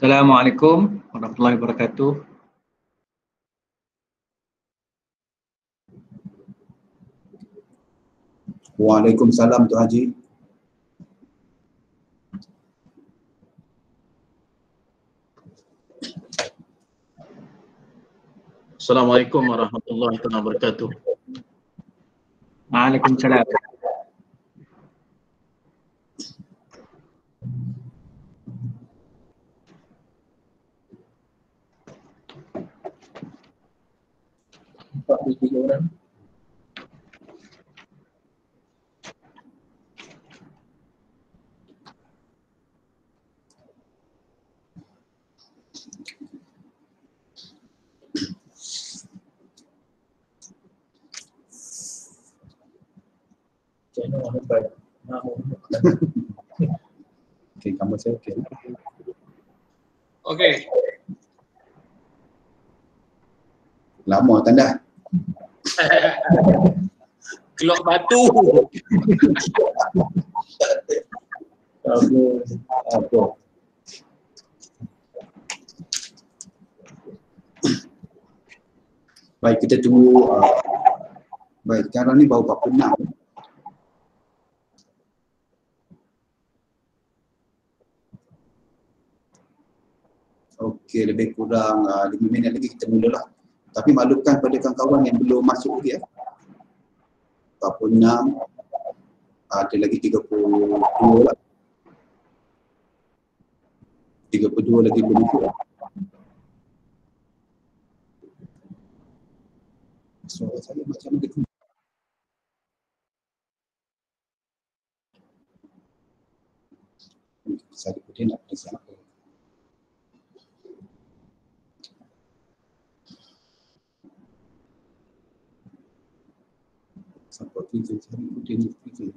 Assalamualaikum warahmatullahi wabarakatuh. Waalaikumsalam Tuan Haji. Assalamualaikum warahmatullahi wabarakatuh. Waalaikumsalam. Tiga orang. Channel orang baik. Okey, gambar saya okey. Okey. Lama tanda. Kelok batu. Apa? Baik, kita tunggu. Baik, sekarang ni baru 46. Okey, lebih kurang 5 minit lagi kita mulalah. Tapi maklumkan pada kawan-kawan yang belum masuk lagi ya. 46, ada lagi 32 lah. 32 lagi belum masuk lah. Suara saya macam mana? Saya putih nak pergi apa? Sampai putih, saya putih ni putih.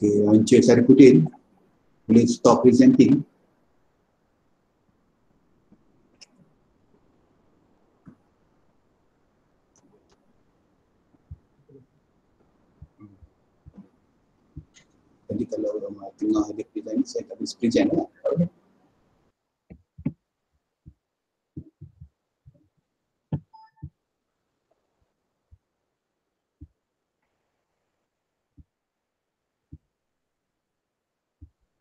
Okay, Encik Sarifudin boleh stop presenting. Jadi kalau tengah ada present, saya tak boleh present lah.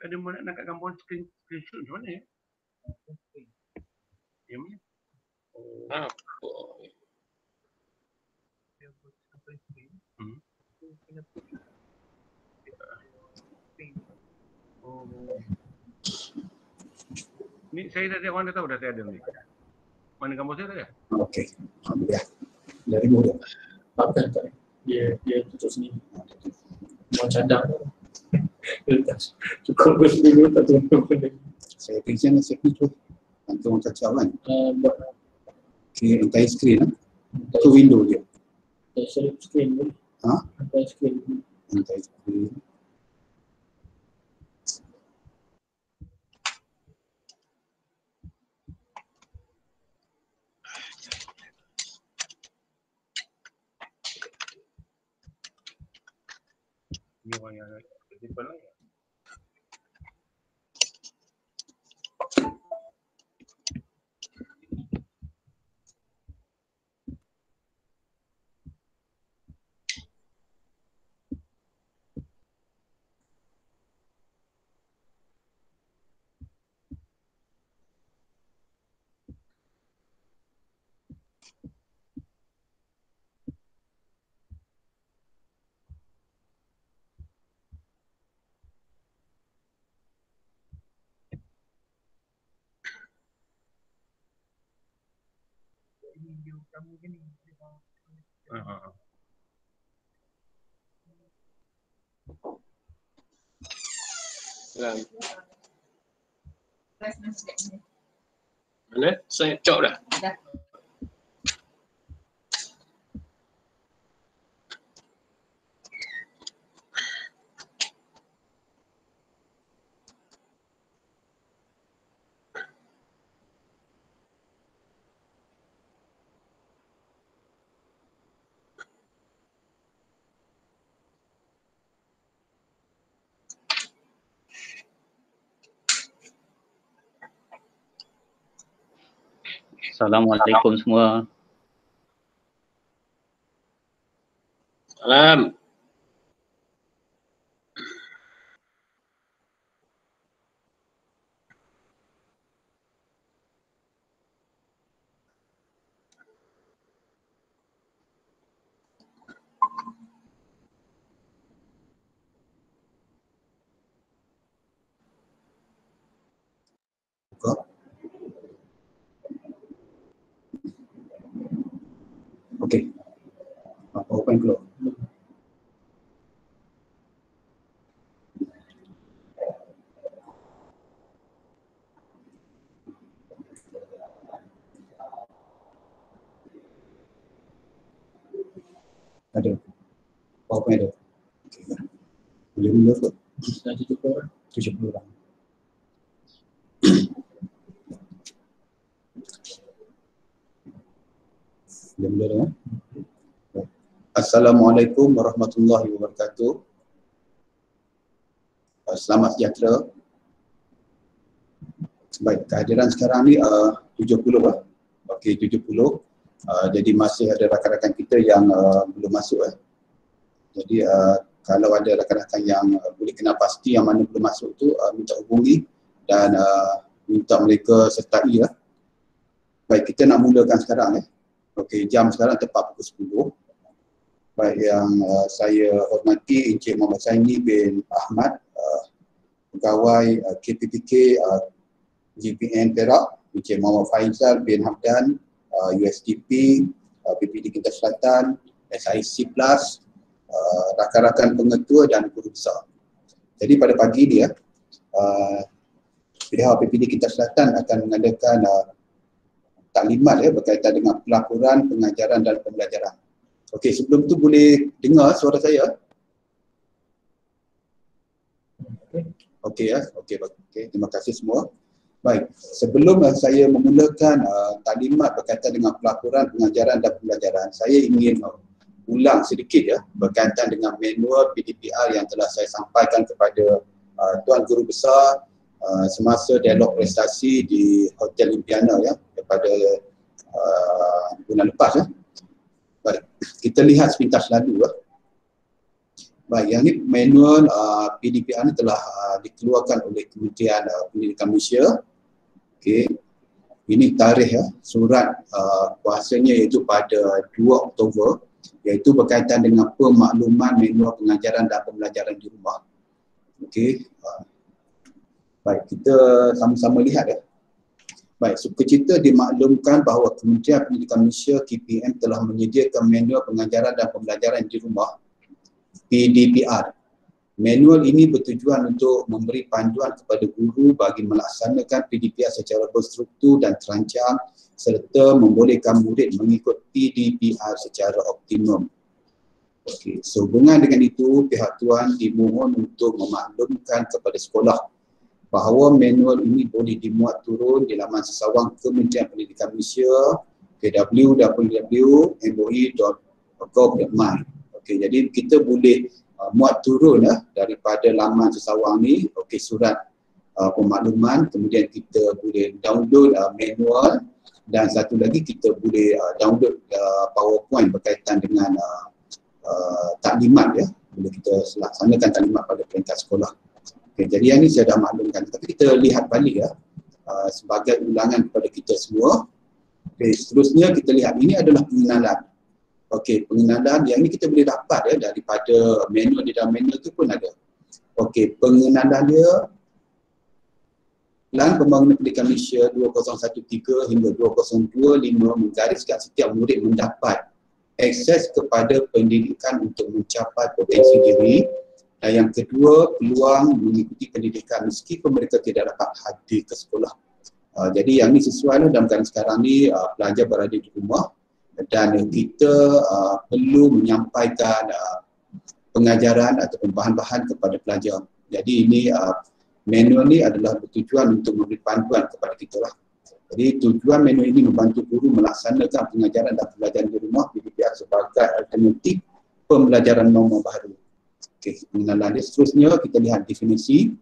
Ada mana nak kat gambar screenshot macam mana ya? Yang mana? Apa? Ni saya dah ada, orang dah tahu dah saya ada ni. Mana gambar saya ada? Okey, alhamdulillah. Dari mudah. Tak. Dia tutup sini. Mau cadang. Cukup berdua tak tunggu benda. Saya present saya tu nanti orang cakap kan. Buat Okay, entire screen lah. Tu window je. share screen dulu. Ha? Entire screen. Entire screen. Ni orang yang simpan lah. Mana? Saya cok dah. Assalamualaikum semua. Salam. Buka. Okey. PowerPoint keluar. Ada. PowerPoint ada. Okey. Boleh mula ke? Dah 70 orang. 70 orang. Boleh mula dah. Assalamualaikum warahmatullahi wabarakatuh. Selamat sejahtera. Baik, kehadiran sekarang ni 70 lah. Okey, 70. Jadi masih ada rakan-rakan kita yang belum masuk. Jadi kalau ada rakan-rakan yang boleh kenal pasti yang mana belum masuk tu, minta hubungi dan minta mereka sertai lah. Baik, kita nak mulakan sekarang. Okey, jam sekarang tepat pukul 10. Baik, yang saya hormati Encik Muhammad Saini bin Ahmad, pegawai KPPK GPN Perak, Encik Muhammad Faizal bin Hamdan, USDP, PPD Kedah Selatan, SIC Plus, rakan-rakan pengetua dan guru besar. Jadi pada pagi ni pihak PPD Kedah Selatan akan mengadakan taklimat berkaitan dengan pelaporan, pengajaran dan pembelajaran. Okey, sebelum tu boleh dengar suara saya? Okey okey, terima kasih semua. Baik, sebelum saya memulakan taklimat berkaitan dengan pelaporan, pengajaran dan pembelajaran, saya ingin ulang sedikit berkaitan dengan manual PDPR yang telah saya sampaikan kepada Tuan Guru Besar semasa dialog prestasi di Hotel Impiana daripada bulan lepas. Baik, kita lihat sepintas lalu. Baik, yang ini manual PDPR ni telah dikeluarkan oleh Kementerian Pendidikan Malaysia. Okey. Ini tarikh surat kuasanya iaitu pada 2 Oktober, iaitu berkaitan dengan pemakluman manual pengajaran dan pembelajaran di rumah. Okey. Baik, kita sama-sama lihat Baik, sukacita dimaklumkan bahawa Kementerian Pendidikan Malaysia KPM telah menyediakan manual pengajaran dan pembelajaran di rumah PDPR. Manual ini bertujuan untuk memberi panduan kepada guru bagi melaksanakan PDPR secara berstruktur dan terancang serta membolehkan murid mengikut PDPR secara optimum. Okey, sehubungan dengan itu, pihak Tuan dimohon untuk memaklumkan kepada sekolah bahawa manual ini boleh dimuat turun di laman sesawang Kementerian Pendidikan Malaysia ke www.moi.gov.my. Okey, jadi kita boleh muat turun daripada laman sesawang ni, surat pemakluman, kemudian kita boleh download manual dan satu lagi kita boleh download PowerPoint berkaitan dengan taklimat boleh kita laksanakan taklimat pada peringkat sekolah. Okay, jadi yang ini saya dah maklumkan, tapi kita lihat balik sebagai ulangan kepada kita semua. Okay, seterusnya kita lihat ini adalah pengenalan. Okey, pengenalan yang ini kita boleh dapat daripada manual, di dalam manual tu pun ada. Okey, pengenalan dia Plan Pembangunan Pendidikan Malaysia 2013 hingga 2025 menggariskan setiap murid mendapat akses kepada pendidikan untuk mencapai potensi diri. Dan yang kedua, peluang mengikuti pendidikan meskipun mereka tidak dapat hadir ke sekolah. Jadi yang ini sesuai dalam keadaan sekarang ni, pelajar berada di rumah dan kita perlu menyampaikan pengajaran atau bahan-bahan kepada pelajar. Jadi ini manual ni adalah bertujuan untuk memberi panduan kepada kita lah. Jadi tujuan manual ini membantu guru melaksanakan pengajaran dan pembelajaran di rumah PDPR sebagai alternatif pembelajaran norma baru. Okey, pengenalan dia. Seterusnya kita lihat definisi.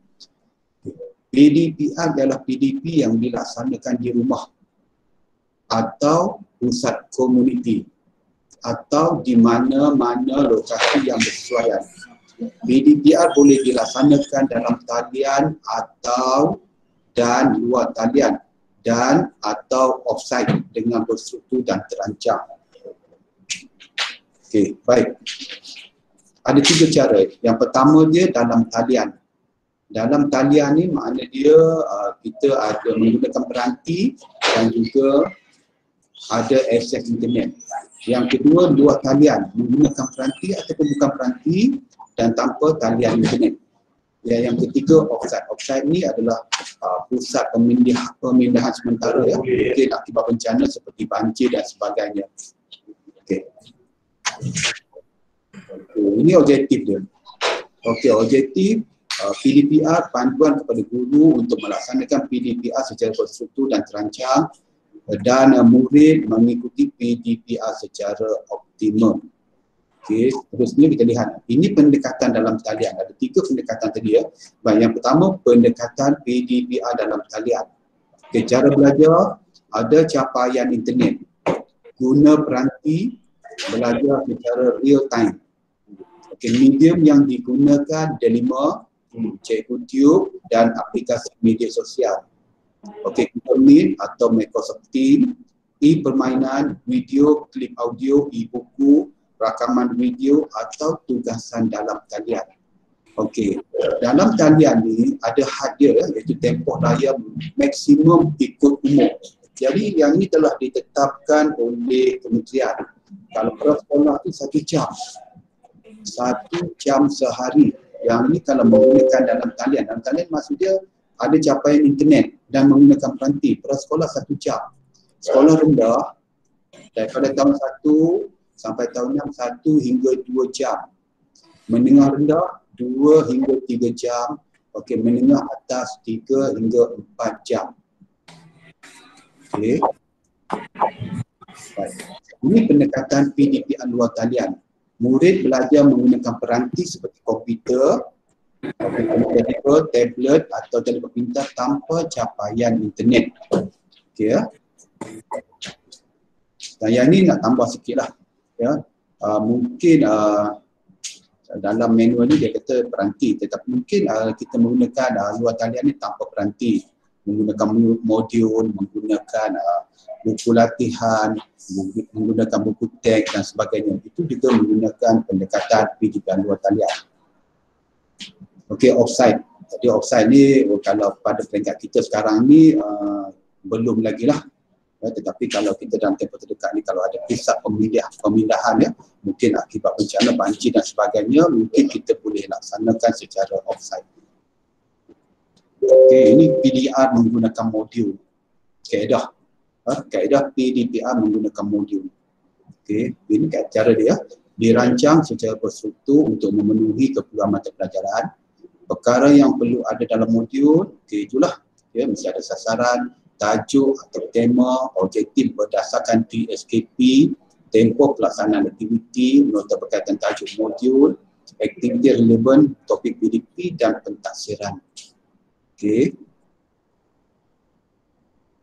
PDPR adalah PDP yang dilaksanakan di rumah atau pusat komuniti atau di mana-mana lokasi yang bersesuaian. PDPR boleh dilaksanakan dalam talian atau dan luar talian dan atau offsite dengan berstruktur dan terancang. Okey, baik. Ada 3 cara. Yang pertama dia dalam talian. Dalam talian ni makna dia kita ada menggunakan peranti dan juga ada akses internet. Yang kedua, luar talian, menggunakan peranti ataupun bukan peranti dan tanpa talian internet. Yang ketiga, offsite. Offsite ni adalah pusat pemindahan sementara ya, mungkin akibat bencana seperti banjir dan sebagainya. Okey. Ini objektif dia. Okey, objektif PDPR, panduan kepada guru untuk melaksanakan PDPR secara berstruktur dan terancang dan murid mengikuti PDPR secara optimum. Okey, terusnya kita lihat. Ini pendekatan dalam talian. Ada 3 pendekatan tadi ya. Baik, yang pertama pendekatan PDPR dalam talian. Okey, cara belajar ada capaian internet. Guna peranti, belajar secara real time. Okey, medium yang digunakan Delima, Cikgu Tube dan aplikasi media sosial. Okey, Google Meet atau Microsoft Teams, e-permainan, video, klip audio, e-buku, rakaman video atau tugasan dalam talian. Okey, dalam talian ni ada had dia iaitu tempoh layar maksimum ikut umur. Jadi yang ini telah ditetapkan oleh kementerian. Kalau prasekolah tu 1 jam. 1 jam sehari. Yang ini kalau menggunakan dalam talian. Dalam talian maksudnya ada capaian internet dan menggunakan peranti. Prasekolah 1 jam. Sekolah rendah daripada tahun 1 sampai tahun 6 1 hingga 2 jam. Menengah rendah 2 hingga 3 jam. Okey, menengah atas 3 hingga 4 jam. Okey. Baik. Ini pendekatan PDPR luar talian. Murid belajar menggunakan peranti seperti komputer, telefon, tablet atau telefon pintar tanpa capaian internet. Okey ya. Dan yang ni nak tambah sikit lah. Ya. Mungkin dalam manual ni dia kata peranti, tetapi mungkin kita menggunakan luar talian ni tanpa peranti, menggunakan modul, menggunakan buku latihan, menggunakan buku teks dan sebagainya. Itu juga menggunakan pendekatan PDPR luar talian. Okey, offsite. Jadi offsite ni kalau pada peringkat kita sekarang ni belum lagi lah. Ya, tetapi kalau kita dalam tempoh terdekat ni kalau ada pusat pemindahan ya, mungkin akibat bencana banjir dan sebagainya, mungkin kita boleh laksanakan secara offsite. Okey, ini PDR menggunakan modul. Kaedah. Kaedah PDPR menggunakan modul. Okey, ini cara dia. Dirancang secara berstruktur untuk memenuhi keperluan mata pelajaran. Perkara yang perlu ada dalam modul, okey, itulah. Ya, mesti ada sasaran, tajuk atau tema, objektif berdasarkan TSKP, tempoh pelaksanaan aktiviti, nota berkaitan tajuk modul, aktiviti relevan, topik PDP dan pentaksiran. Okey.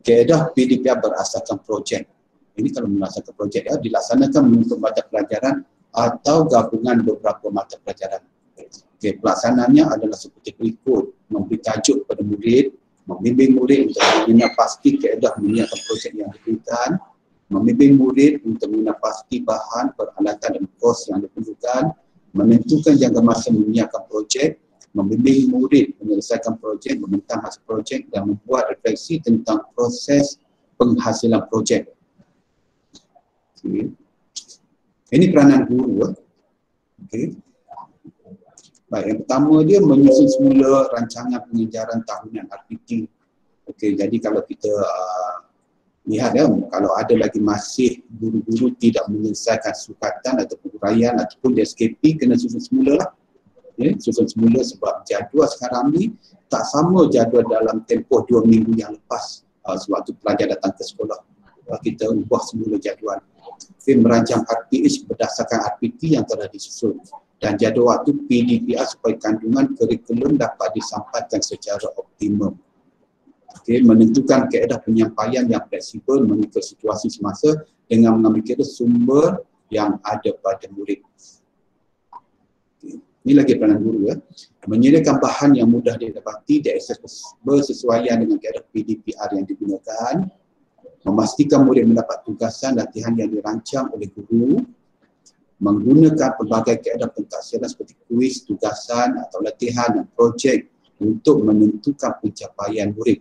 Kaedah PDPR berasaskan projek. Ini kalau melaksanakan projek ya, dilaksanakan mengikut mata pelajaran atau gabungan beberapa mata pelajaran. Okey, pelaksanaannya adalah seperti berikut: memberi tajuk kepada murid, membimbing murid untuk mengenal pasti kaedah menyiapkan projek yang diberikan, membimbing murid untuk mengenal pasti bahan, peralatan dan kos yang diperlukan, menentukan jangka masa menyiapkan projek, membimbing murid menyelesaikan projek, membentang hasil projek dan membuat refleksi tentang proses penghasilan projek. Okay. Ini peranan guru. Okay. Baik, yang pertama dia menyusun semula rancangan pengejaran tahunan RPT. Okey, jadi kalau kita lihat ya, kalau ada lagi masih guru-guru tidak menyelesaikan sukatan ataupun huraian ataupun dia SKP, kena susun semula lah. Okay, susun semula sebab jadual sekarang ni tak sama jadual dalam tempoh 2 minggu yang lepas sewaktu pelajar datang ke sekolah. Kita ubah semula jadual. Okay, merancang RPH berdasarkan RPT yang telah disusun dan jadual waktu PDPR supaya kandungan kurikulum dapat disampaikan secara optimum. Okay, menentukan kaedah penyampaian yang fleksibel mengikut situasi semasa dengan mengambil kira sumber yang ada pada murid. Okay. Ini lagi peranan guru ya. Menyediakan bahan yang mudah didapati, diakses bersesuaian dengan kaedah PDPR yang digunakan, memastikan murid mendapat tugasan latihan yang dirancang oleh guru, menggunakan pelbagai kaedah pentaksiran seperti kuis, tugasan atau latihan dan projek untuk menentukan pencapaian murid.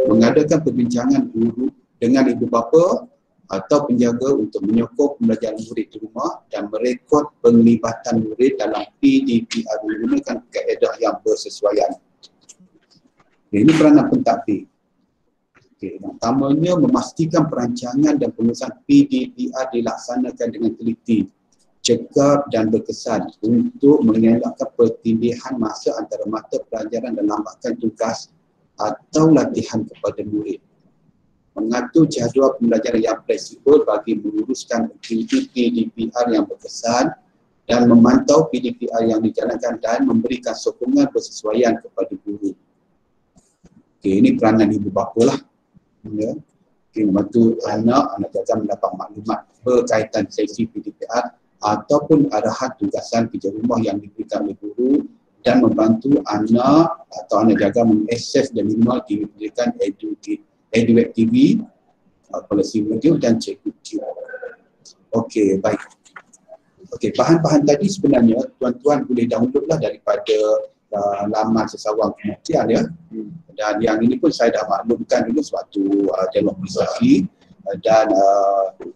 Mengadakan perbincangan guru dengan ibu bapa atau penjaga untuk menyokong pembelajaran murid di rumah dan merekod penglibatan murid dalam PDPR menggunakan kaedah yang bersesuaian. Okay, ini peranan pentadbir. Okay, yang pertamanya memastikan perancangan dan pengurusan PDPR dilaksanakan dengan teliti, cekap dan berkesan untuk mengelakkan pertindihan masa antara mata pelajaran dan lambatkan tugas atau latihan kepada murid. Mengatur jadual pembelajaran yang fleksibel bagi menguruskan aktiviti PDPR yang berkesan dan memantau PDPR yang dijalankan dan memberikan sokongan bersesuaian kepada guru. Okay, ini peranan ibu bapa lah. Ya. Okay, membantu anak jaga mendapat maklumat berkaitan sesi PDPR ataupun arahan tugasan kerja rumah yang diberikan oleh guru dan membantu anak atau anak jaga mengakses dan diberikan EduWeb TV, polisi video dan cikgu TV. Okey, baik. Okey, bahan-bahan tadi sebenarnya tuan-tuan boleh downloadlah daripada laman sesawang kementerian ya. Dan yang ini pun saya dah maklumkan dulu sewaktu dialog organisasi dan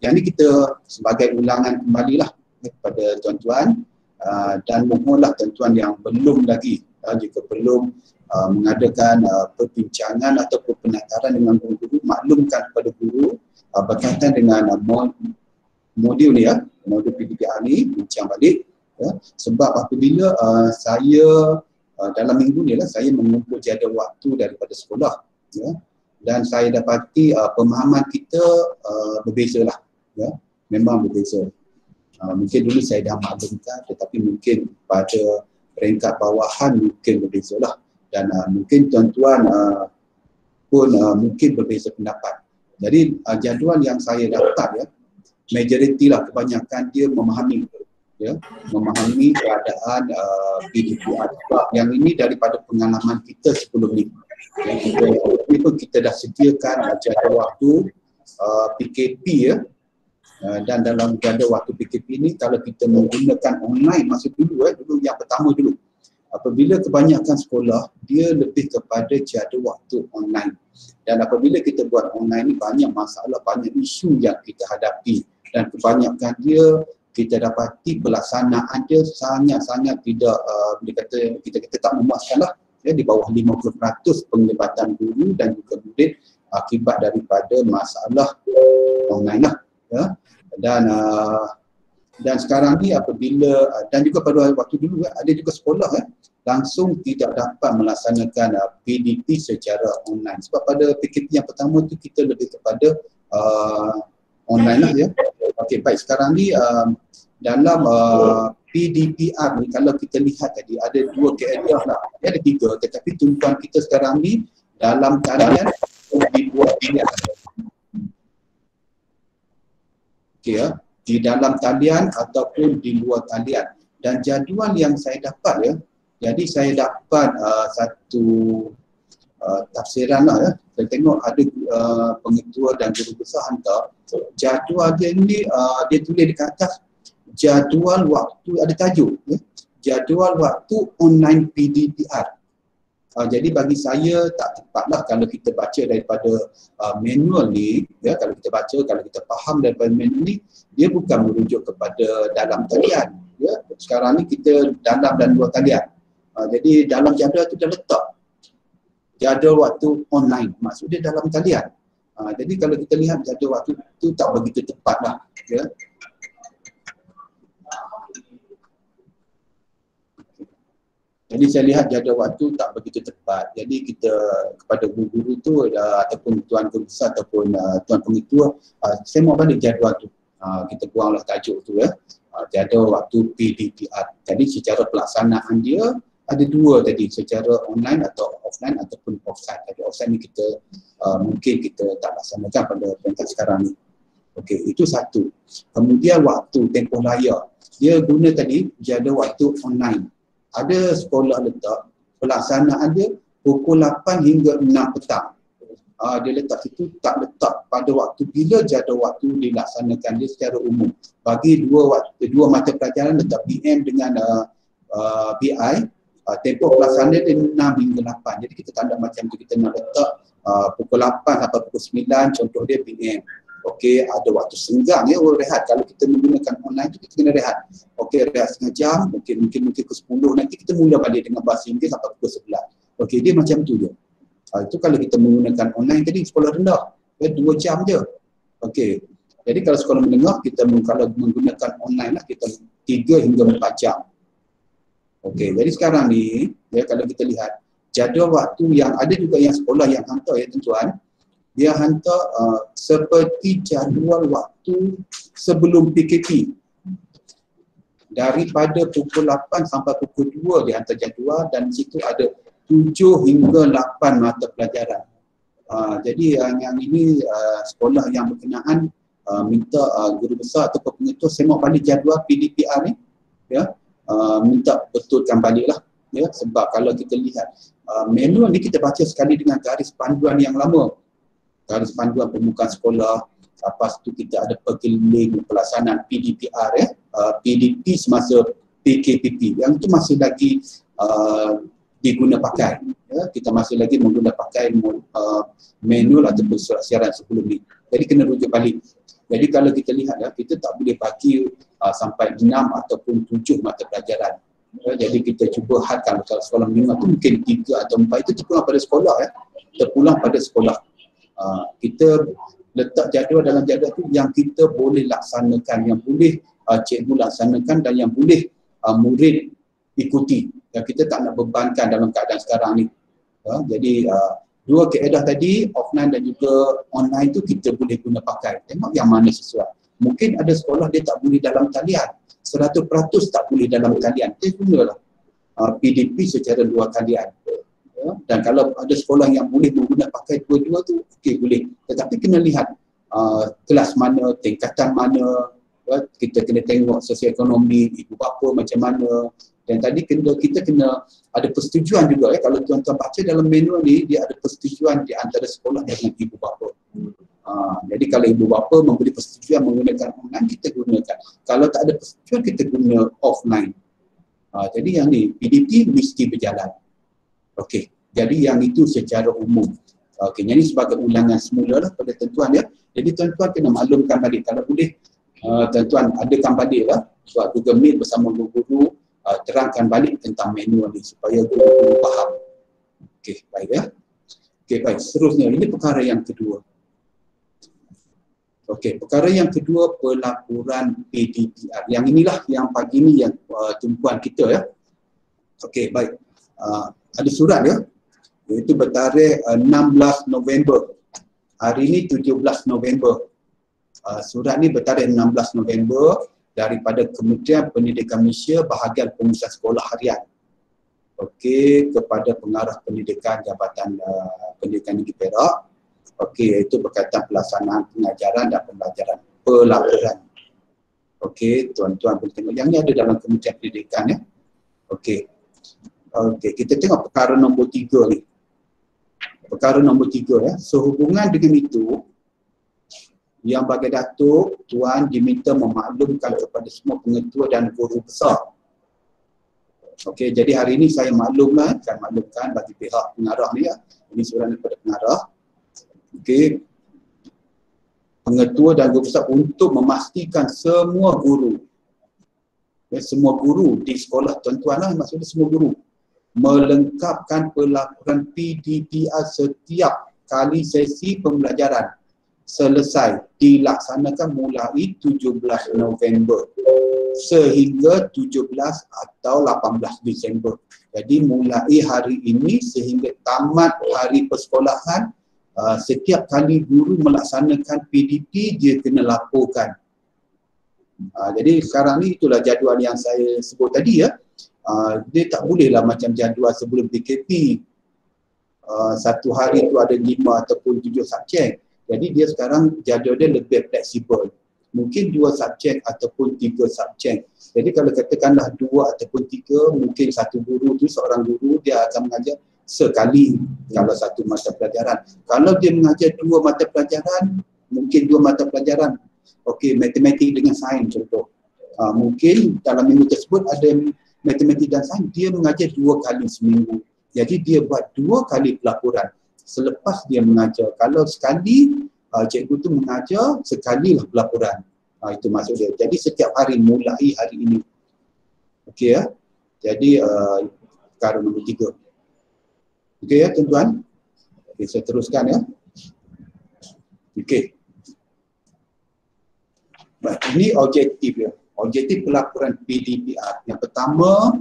yang ini kita sebagai ulangan kembalilah kepada tuan-tuan. Dan mohonlah tuan-tuan yang belum lagi jika belum mengadakan perbincangan ataupun penataran dengan guru-guru, maklumkan kepada guru berkaitan dengan modul ni ya, modul PDPR ni, bincang balik ya. Sebab apabila saya dalam minggu ni lah saya mengumpul jadual waktu daripada sekolah ya, dan saya dapati pemahaman kita berbeza lah ya, memang berbeza. Mungkin dulu saya dah maklumkan tetapi mungkin pada peringkat bawahan mungkin berbeza lah dan mungkin tuan-tuan pun mungkin berbeza pendapat. Jadi jadual yang saya dapat ya, majoriti lah kebanyakan dia memahami ya, memahami keadaan PDPR. Yang ini daripada pengalaman kita sebelum ni. Ini pun kita dah sediakan jadual waktu PKP ya. Dan dalam jadual waktu PKP ini kalau kita menggunakan online masa dulu dulu yang pertama dulu, apabila kebanyakan sekolah dia lebih kepada jadual waktu online, dan apabila kita buat online ni banyak masalah, banyak isu yang kita hadapi dan kebanyakan dia kita dapati pelaksanaan dia sangat-sangat tidak kita tak memuaskan lah ya, di bawah 50% penglibatan guru dan juga murid akibat daripada masalah online lah ya. Dan sekarang ni apabila dan juga pada waktu dulu ada juga sekolah langsung tidak dapat melaksanakan PDP secara online sebab pada PKP yang pertama tu kita lebih kepada online lah ya. Okey, baik, sekarang ni dalam PDPR ni kalau kita lihat tadi ada 2 kaedah lah, ada 3 tetapi tumpuan kita sekarang ni dalam talian dibuat pilihan. Okay, ya, di dalam talian ataupun di luar talian. Dan jadual yang saya dapat ya, jadi saya dapat satu tafsiran lah ya. Saya tengok ada pengetua dan guru besar hantar jadual dia ni, dia tulis dekat atas jadual waktu, ada tajuk ya, jadual waktu online PDPR. Jadi bagi saya tak tepatlah kalau kita baca daripada manual ni, ya, kalau kita faham daripada manual ni, dia bukan merujuk kepada dalam talian. Ya. Sekarang ni kita dalam dan luar talian. Jadi dalam jadual tu dah letak jadual waktu online, maksudnya dalam talian. Jadi kalau kita lihat jadual waktu tu tak begitu tepat lah. Ya. Jadi saya lihat jadual waktu tak begitu tepat. Jadi kita kepada guru-guru tu ataupun tuan guru besar ataupun tuan pengetua, saya mau balik jadual tu. Kita buanglah tajuk tu ya. Jadual waktu PDPR. Jadi secara pelaksanaan dia ada dua tadi, secara online atau offline ataupun offsite. Jadi offsite ni kita mungkin kita tak laksanakan pada peringkat sekarang ni. Okey, itu satu. Kemudian waktu tempoh layar. Dia guna tadi jadual waktu online. Ada sekolah letak pelaksanaan dia pukul 8 hingga 6 petang. Dia letak situ, tak letak pada waktu bila jadual waktu dilaksanakan dia secara umum. Bagi dua mata pelajaran letak BM dengan BI, tempoh pelaksanaan dia 6 hingga 8. Jadi kita tak ada macam tu, kita nak letak pukul 8 sampai pukul 9, contoh dia BM. Okey, ada waktu senggang ya, rehat. Kalau kita menggunakan online tu kita kena rehat. Okey, rehat setengah jam, mungkin ke 10, nanti kita mula balik dengan bahasa Inggeris sampai pukul 11. Okey, dia macam tu je. Itu kalau kita menggunakan online tadi sekolah rendah, 2 jam je. Okey. Jadi kalau sekolah menengah kita kalau menggunakan online lah kita 3 hingga 4 jam. Okey, jadi sekarang ni ya, kalau kita lihat jadual waktu yang ada juga yang sekolah yang hantar ya tuan-tuan, dia hantar seperti jadual waktu sebelum PKP. Daripada pukul 8 sampai pukul 2 dia hantar jadual dan di situ ada 7 hingga 8 mata pelajaran. Jadi yang ini sekolah yang berkenaan minta guru besar atau pengetua semak balik jadual PDPR ni ya, minta betulkan baliklah ya, sebab kalau kita lihat manual ni kita baca sekali dengan garis panduan yang lama. Garis panduan pembukaan sekolah, lepas tu kita ada perkeliling pelaksanaan PDPR ya, PDP semasa PKPP. Yang itu masih lagi diguna pakai. Ya, kita masih lagi menggunakan pakai manual ataupun surat siaran sebelum ni. Jadi kena rujuk balik. Jadi kalau kita lihat ya, kita tak boleh bagi sampai 6 ataupun 7 mata pelajaran. Ya, jadi kita cuba hadkan kalau sekolah menengah tu mungkin 3 atau 4, itu terpulang pada sekolah ya. Terpulang pada sekolah. Kita letak jadual dalam jadual tu yang kita boleh laksanakan, yang boleh cikgu laksanakan dan yang boleh murid ikuti. Dan kita tak nak bebankan dalam keadaan sekarang ni. Jadi dua kaedah tadi, offline dan juga online tu kita boleh guna pakai. Tengok yang mana sesuai. Mungkin ada sekolah dia tak boleh dalam talian. 100% tak boleh dalam talian. Dia gunalah PDP secara luar talian. Dan kalau ada sekolah yang boleh menggunakan pakai dua-dua tu, okey boleh. Tetapi kena lihat kelas mana, tingkatan mana, kita kena tengok sosioekonomi, ibu bapa macam mana. Dan tadi kita kena ada persetujuan juga ya. Kalau tuan-tuan baca dalam manual ni, dia ada persetujuan di antara sekolah dengan ibu bapa. Jadi kalau ibu bapa memberi persetujuan menggunakan online, kita gunakan. Kalau tak ada persetujuan, kita guna offline. Jadi yang ni, PDP mesti berjalan. Okey, jadi yang itu secara umum. Okey, jadi sebagai ulangan semula lah pada tuan-tuan ya. Jadi tuan-tuan kena maklumkan balik. Kalau boleh, tuan-tuan adakan balik lah buat Google Meet bersama guru-guru, terangkan balik tentang manual ni supaya guru-guru faham. Okey, baik ya. Okey, baik. Seterusnya, ini perkara yang kedua. Okey, perkara yang kedua, pelaporan PDPR. Yang inilah yang pagi ni yang tumpuan kita ya. Okey, baik. Ada surat ya, iaitu bertarikh 16 November. Hari ini 17 November. Surat ni bertarikh 16 November daripada Kementerian Pendidikan Malaysia bahagian pengurusan sekolah harian. Okey, kepada pengarah pendidikan Jabatan Pendidikan Negeri Perak. Okey, iaitu berkaitan pelaksanaan pengajaran dan pembelajaran. Pelaporan. Okey, tuan-tuan boleh tengok. Yang ni ada dalam Kementerian Pendidikan ya. Okey. Okey, kita tengok perkara nombor 3 ni. Perkara nombor 3 ya. Sehubungan dengan itu, Yang Bagai Datuk, Tuan diminta memaklumkan kepada semua pengetua dan guru besar Okey, jadi hari ini saya maklumkan bagi pihak pengarah ni ya. Ini surat daripada pengarah. Okey. Pengetua dan guru besar untuk memastikan semua guru, semua guru di sekolah tuan-tuan lah, maksudnya semua guru melengkapkan pelaporan PDPR setiap kali sesi pembelajaran selesai dilaksanakan mulai 17 November sehingga 17 atau 18 Disember. Jadi mulai hari ini sehingga tamat hari persekolahan, setiap kali guru melaksanakan PDP dia kena laporkan. Jadi sekarang ni itulah jadual yang saya sebut tadi ya. Dia tak bolehlah macam jadual sebelum PKP. Satu hari tu ada 5 ataupun 7 subjek. Jadi dia sekarang jadual dia lebih fleksibel. Mungkin 2 subjek ataupun 3 subjek. Jadi kalau katakanlah 2 ataupun 3, mungkin satu guru tu, seorang guru dia akan mengajar sekali kalau satu mata pelajaran. Kalau dia mengajar 2 mata pelajaran, mungkin 2 mata pelajaran. Okey, matematik dengan sains contoh. Mungkin dalam minggu tersebut ada matematik dan sains, dia mengajar 2 kali seminggu. Jadi dia buat 2 kali pelaporan selepas dia mengajar. Kalau sekali, cikgu tu mengajar, sekalilah pelaporan. Itu maksud dia. Jadi setiap hari mulai hari ini. Okey ya. Jadi perkara nombor 3. Okey ya tuan-tuan. Okey, saya teruskan ya. Okey. Baik, ini objektif ya. Objektif pelaporan PDPR. Yang pertama,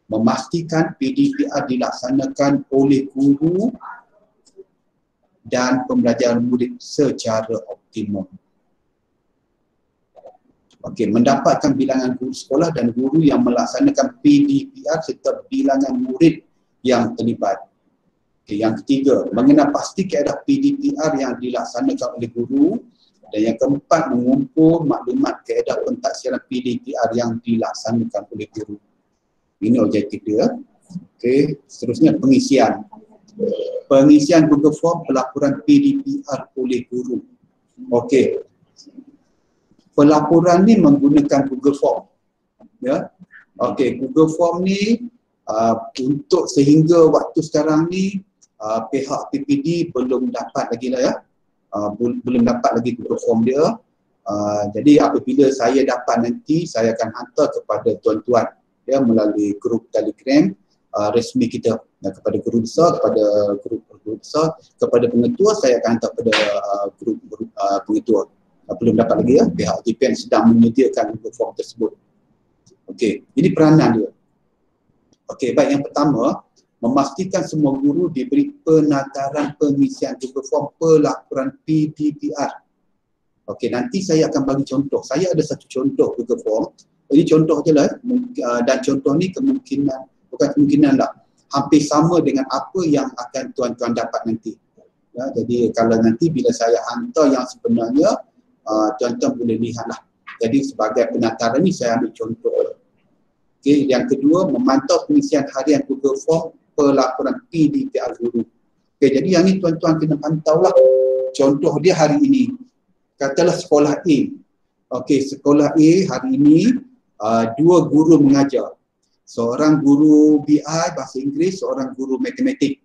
memastikan PDPR dilaksanakan oleh guru dan pembelajaran murid secara optimum. Okey, mendapatkan bilangan guru sekolah dan guru yang melaksanakan PDPR serta bilangan murid yang terlibat. Okey, yang ketiga, mengenal pasti kaedah PDPR yang dilaksanakan oleh guru. Dan yang keempat, mengumpul maklumat kaedah pentaksiran PDPR yang dilaksanakan oleh guru. Ini objektif dia. Okey, seterusnya pengisian. Pengisian Google Form pelaporan PDPR oleh guru. Okey. Pelaporan ni menggunakan Google Form. Ya. Okey, Google Form ni untuk sehingga waktu sekarang ni pihak PPD belum dapat lagi lah ya. Belum dapat lagi Google Form dia. Jadi apabila saya dapat nanti, saya akan hantar kepada tuan-tuan ya, melalui grup Telegram resmi kita, kepada guru besar, kepada guru besar, kepada pengetua saya akan hantar kepada grup pengetua. Belum dapat lagi ya, pihak JPN sedang menyediakan Google Form tersebut. Okey, ini peranan dia. Okey, baik, yang pertama, memastikan semua guru diberi penataran pengisian Google Form pelaporan PDPR. Okey, nanti saya akan bagi contoh. Saya ada satu contoh Google Form. Ini contoh je lah. Dan contoh ni bukan kemungkinan lah, hampir sama dengan apa yang akan tuan-tuan dapat nanti. Ya, jadi kalau nanti bila saya hantar yang sebenarnya, tuan-tuan boleh lihat lah. Jadi sebagai penataran ni saya ambil contoh. Okey, yang kedua, memantau pengisian harian Google Form pelaporan PDPR guru. Okey, jadi yang ni tuan-tuan kena pantau lah. Contoh dia hari ini. Katalah sekolah A. Okey, sekolah A hari ini 2 guru mengajar. Seorang guru BI bahasa Inggeris, seorang guru matematik.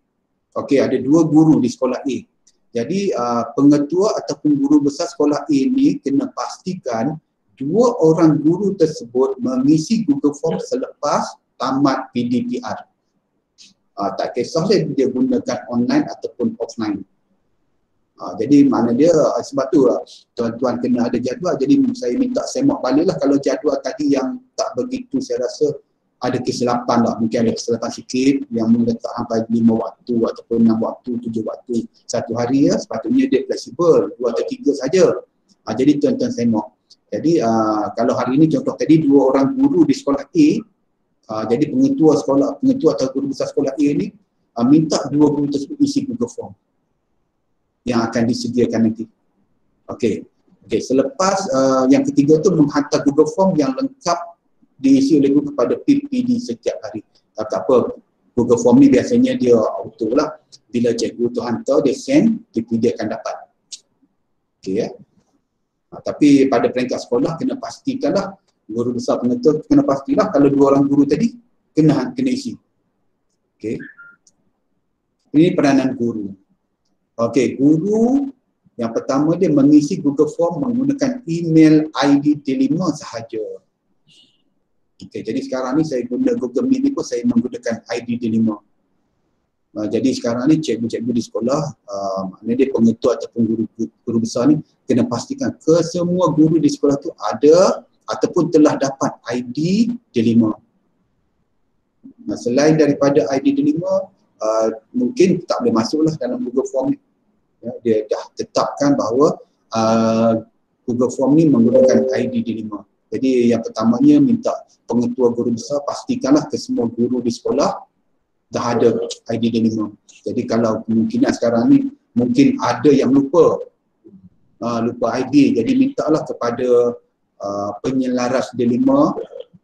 Okey, ada 2 guru di sekolah A. Jadi pengetua ataupun guru besar sekolah A ni kena pastikan 2 orang guru tersebut mengisi Google Form selepas tamat PDPR. Tak kisah dia gunakan online ataupun offline. Jadi mana dia, sebab tu tuan-tuan kena ada jadual. Jadi saya minta semak balik lah. Kalau jadual tadi yang tak begitu, saya rasa ada kesilapan lah. Mungkin ada kesilapan sikit yang meletak sampai 5 waktu ataupun 6 waktu, 7 waktu satu hari ya. Sepatutnya dia fleksibel, 2 atau 3 saja. Jadi tuan-tuan semak. Jadi kalau hari ini contoh tadi 2 orang guru di sekolah A, jadi pengetua atau guru besar sekolah A ni minta 2 guru tersebut isi Google Form yang akan disediakan nanti. Okey. Selepas yang ketiga tu menghantar Google Form yang lengkap diisi oleh guru kepada PPD setiap hari. Tak apa. Google Form ni biasanya dia auto lah. Bila cikgu tu hantar, dia send, PPD akan dapat. Okey ya. Tapi pada peringkat sekolah kena pastikanlah, guru besar pengetua kena pastilah kalau 2 orang guru tadi kena isi. Okey. Ini peranan guru. Okey, guru yang pertama dia mengisi Google Form menggunakan email ID D5 sahaja. Okey, jadi sekarang ni saya guna Google Meet ni pun saya menggunakan ID D5. Jadi sekarang ni cikgu-cikgu di sekolah, maknanya dia pengetua ataupun guru besar ni kena pastikan ke semua guru di sekolah tu ada ataupun telah dapat ID D5. Selain daripada ID D5, mungkin tak boleh masuklah dalam Google Form ni. Ya, dia dah tetapkan bahawa Google Form ni menggunakan ID D5. Jadi yang pertamanya minta pengetua guru besar pastikanlah ke semua guru di sekolah dah ada ID D5. Jadi kalau kemungkinan sekarang ni mungkin ada yang lupa ID, jadi mintalah kepada penyelaras D5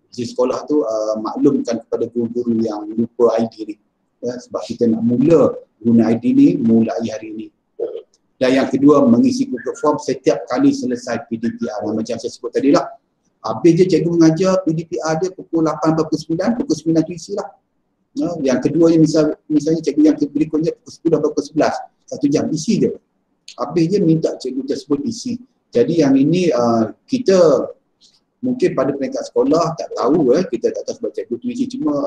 di sekolah tu maklumkan kepada guru-guru yang lupa ID ni. Ya, sebab kita nak mula guna ID ni mulai hari ini. Dan yang kedua, mengisi Google Form setiap kali selesai PDPR. Macam saya sebut tadi lah, habis je cikgu mengajar PDPR dia pukul 8.9, pukul 9 tu isilah. Yang kedua ni misalnya cikgu yang berikutnya pukul 10 atau pukul 11, 1 jam isi je. Habis je minta cikgu tersebut isi. Jadi yang ini kita mungkin pada peringkat sekolah tak tahu, kita tak tahu sebab cikgu tu isi, cuma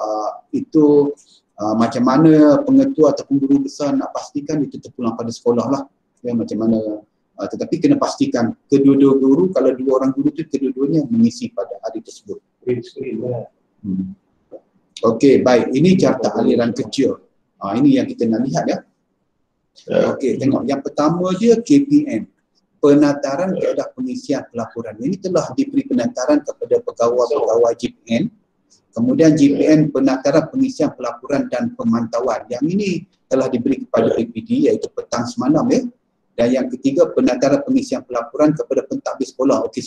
itu macam mana pengetua ataupun guru besar nak pastikan itu terpulang pada sekolah lah. Ya, macam mana, tetapi kena pastikan kedua-dua guru, kalau 2 orang guru tu kedua-duanya mengisi pada hari tersebut. Okey, baik. Ini carta aliran kerja. Ini yang kita nak lihat ya. Okey, tengok. Yang pertama dia KPM. Penataran keadaan pengisian pelaporan. Ini telah diberi penataran kepada pegawai-pegawai JPN. Kemudian JPN penataran pengisian pelaporan dan pemantauan. Yang ini telah diberi kepada PPD iaitu petang semalam ya. Dan yang ketiga penataran pengisian pelaporan kepada pentadbir sekolah. Okey,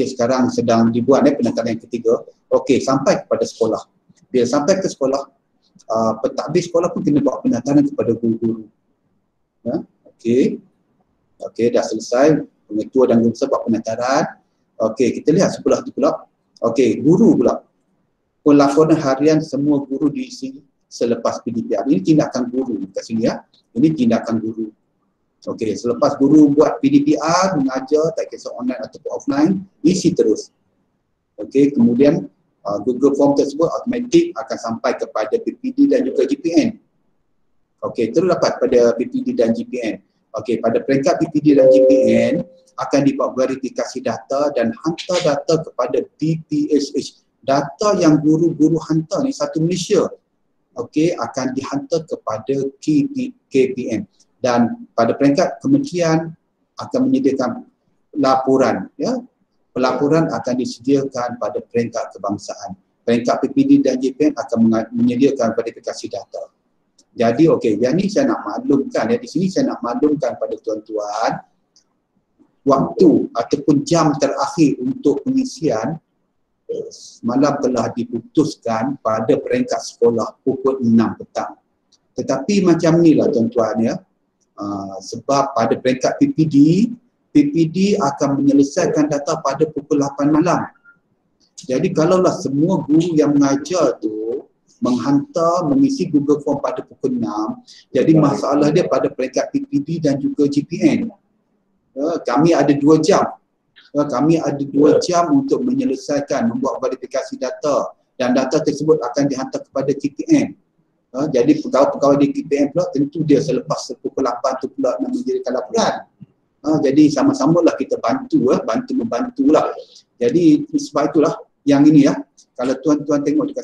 sekarang sedang dibuat penataran yang ketiga. Okey, sampai kepada sekolah. Bila sampai ke sekolah, pentadbir sekolah pun kena buat penataran kepada guru-guru. Ya, okey, dah selesai. Pengetua dan guru besar buat penataran. Okey, kita lihat sebelah tu pula. Okey, guru pula. Pelaporan harian semua guru diisi selepas PDPR. Ini tindakan guru kat sini ya. Ini tindakan guru. Okey, selepas guru buat PDPR, mengajar, tak kisah online ataupun offline, isi terus. Okey, kemudian Google Form tersebut automatik akan sampai kepada PPD dan juga JPN. Okey, terus dapat pada PPD dan JPN. Okey, pada peringkat PPD dan JPN akan dibuat verifikasi data dan hantar data kepada BPSH. Data yang guru-guru hantar ni satu Malaysia. Okey, akan dihantar kepada KPM. Dan pada peringkat kementerian akan menyediakan laporan ya. Pelaporan akan disediakan pada peringkat kebangsaan. Peringkat PPD dan JPN akan menyediakan verifikasi data. Jadi okey, yang ni saya nak maklumkan ya, di sini saya nak maklumkan pada tuan-tuan waktu ataupun jam terakhir untuk pengisian semalam telah diputuskan pada peringkat sekolah pukul 6 petang. Tetapi macam ni lah tuan-tuan ya. Sebab pada peringkat PPD akan menyelesaikan data pada pukul 8 malam. Jadi kalaulah semua guru yang mengajar tu mengisi Google Form pada pukul 6, jadi masalah dia pada peringkat PPD dan juga JPN. Kami ada 2 jam. Kami ada 2 jam untuk menyelesaikan, membuat verifikasi data dan data tersebut akan dihantar kepada KPM. Jadi pegawai-pegawai di KPM pula tentu dia selepas pukul 8 tu pula nak menjadikan laporan. Jadi sama-samalah kita bantu-membantulah. Jadi sebab itulah yang ini ya. Kalau tuan-tuan tengok dekat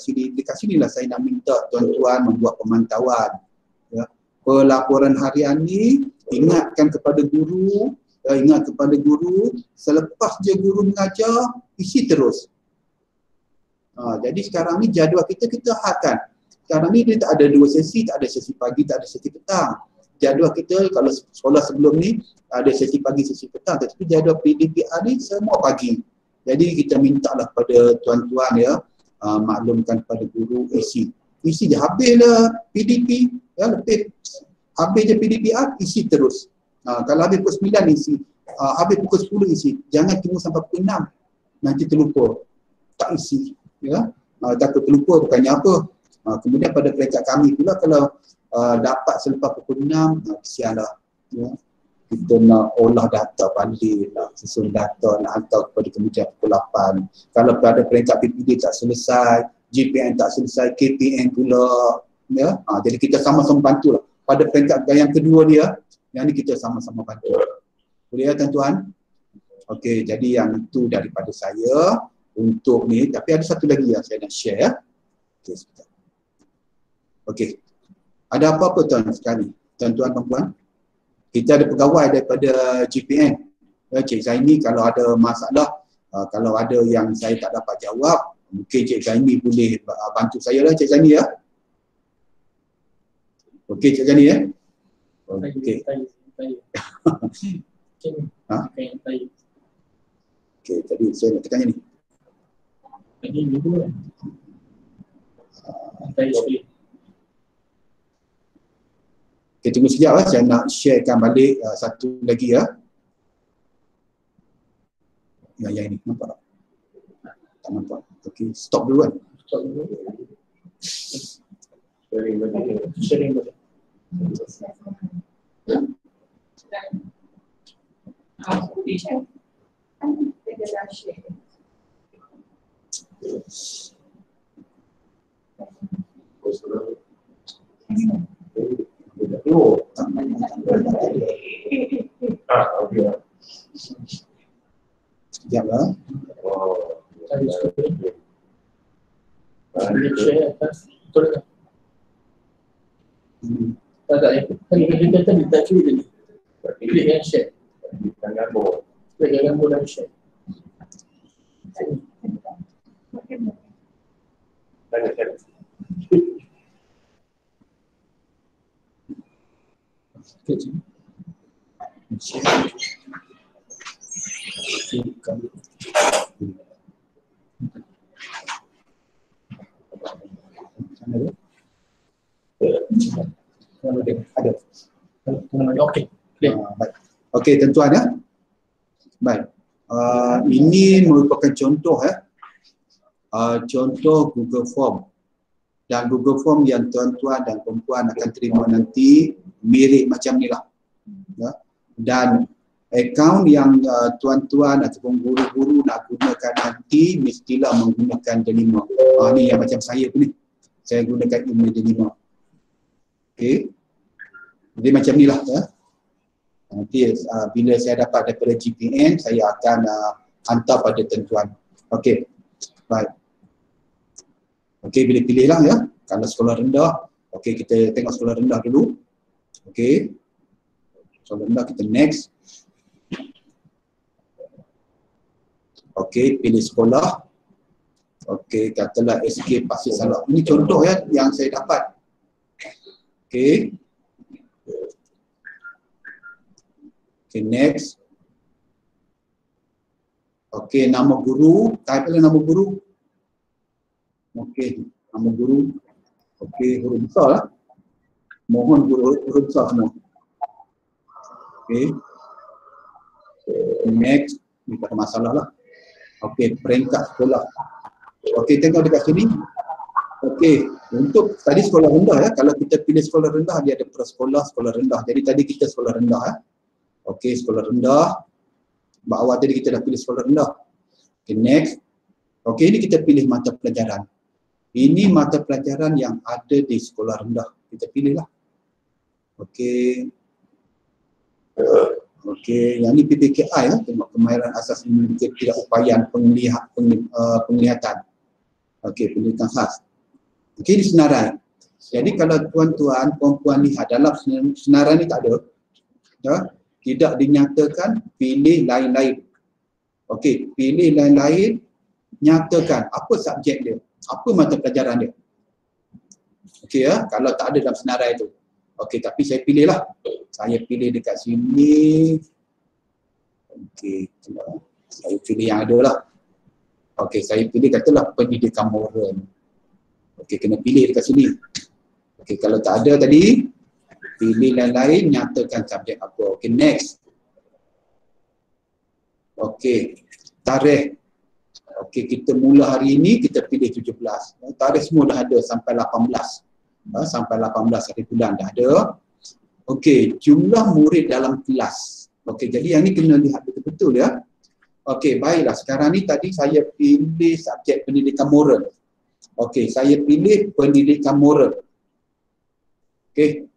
sini lah saya nak minta tuan-tuan membuat pemantauan. Ya. Pelaporan harian ni ingat kepada guru, selepas je guru mengajar, isi terus. Jadi sekarang ni jadual kita hadkan. Sekarang ni dia tak ada 2 sesi, tak ada sesi pagi, tak ada sesi petang. Jadual kita kalau sekolah sebelum ni ada sesi pagi, sesi petang, tetapi jadual PDPR ni semua pagi. Jadi kita mintalah kepada tuan-tuan ya, maklumkan kepada guru isi je, habislah PDP ya, habis je PDPR isi terus. Kalau habis pukul 9 isi, habis pukul 10 isi, jangan tunggu sampai pukul 6 nanti terlupa tak isi ya. takut terlupa bukannya apa. Kemudian pada peringkat kami pula kalau dapat selepas pukul 6, kesianlah. Ya. Kita nak olah data balik, nak susun data, nak hantar kepada kemudian pukul 8. Kalau pada peringkat PPD tak selesai, GPN tak selesai, KPN pula. Ya. Jadi kita sama-sama bantulah. Pada peringkat yang kedua dia, yang ni kita sama-sama bantu. Boleh ya tuan-tuan? Okey, jadi yang itu daripada saya untuk ni. Tapi ada satu lagi yang saya nak share. Ya. Okey, sebentar. Okey. Ada apa-apa tuan sekali? Tuan-tuan, puan-puan? Kita ada pegawai daripada GPN. Cik Zaini kalau ada masalah, kalau ada yang saya tak dapat jawab, mungkin Cik Zaini boleh bantu saya lah Cik Zaini ya. Okey Cik Zaini ya. Okey. Okey, tadi saya nak tekan ni. Ini dulu. Saya Okay, tunggu sekejap saya nak sharekan balik satu lagi ya. Yang ini nampak tak? Tak nampak. Okey, stop dulu kan. stop dulu. Sharing boleh. Sekejap lah. Share atas. Betul tak? Tak tak. Kan kita tadi tak cuba tadi. Klik yang share. Klik yang gambar dan share. Ada. Okey. Baik. Okey tuan-tuan ya. Baik. Ini merupakan contoh contoh Google Form. Dan Google Form yang tuan-tuan dan perempuan akan terima nanti mirip macam ni lah. Ya. Dan akaun yang tuan-tuan ataupun guru-guru nak gunakan nanti mestilah menggunakan Delima. Ni yang macam saya pun ni. Saya gunakan email Delima. Okey. Jadi macam ni lah ya. Nanti bila saya dapat daripada GPN, saya akan hantar pada tuan-tuan. Okey. Baik. Okey, bila pilihlah ya. Kalau sekolah rendah, okey kita tengok sekolah rendah dulu. Okey. Sekolah rendah kita next. Okey, pilih sekolah. Okey, katalah SK Pasir Salak. Ini contoh ya yang saya dapat. Okey. Okey, next. Okey, nama guru. Type nama guru. Okey, nama guru. Okey, huruf besar lah. Mohon huruf besar semua. Okey. Next. Ini tak ada masalah lah. Okey, peringkat sekolah. Okey, tengok dekat sini. Okey, untuk tadi sekolah rendah ya. Kalau kita pilih sekolah rendah, dia ada prasekolah, sekolah rendah. Jadi tadi kita sekolah rendah ya. Okey, sekolah rendah. Bawah tadi kita dah pilih sekolah rendah. Okey, next. Okey, ini kita pilih mata pelajaran. Ini mata pelajaran yang ada di sekolah rendah. Kita pilihlah. Okey. Okey, yang ni PPKI ya, tengok kemahiran asas memiliki tidak upayaan penglihatan. Okey, pendidikan khas. Okey, ini senarai. Jadi kalau tuan-tuan, perempuan lihat dalam senarai ni tak ada. Ya, tidak dinyatakan pilih lain-lain. Okey, pilih lain-lain, nyatakan apa subjek dia. Apa mata pelajaran dia? Okey ya, kalau tak ada dalam senarai tu. Okey, tapi saya pilihlah. Saya pilih dekat sini. Okey, saya pilih yang ada lah. Okey, saya pilih katalah pendidikan moral. Okey, kena pilih dekat sini. Okey, kalau tak ada tadi, pilih lain-lain, nyatakan subjek apa. Okey, next. Okey, tarikh. Okey, kita mula hari ini kita pilih 17. Tarikh semua dah ada sampai 18. Sampai 18 hari bulan dah ada. Okey, jumlah murid dalam kelas. Okey, jadi yang ni kena lihat betul-betul ya. Okey, baiklah. Sekarang ni tadi saya pilih subjek pendidikan moral. Okey, saya pilih pendidikan moral. Okey.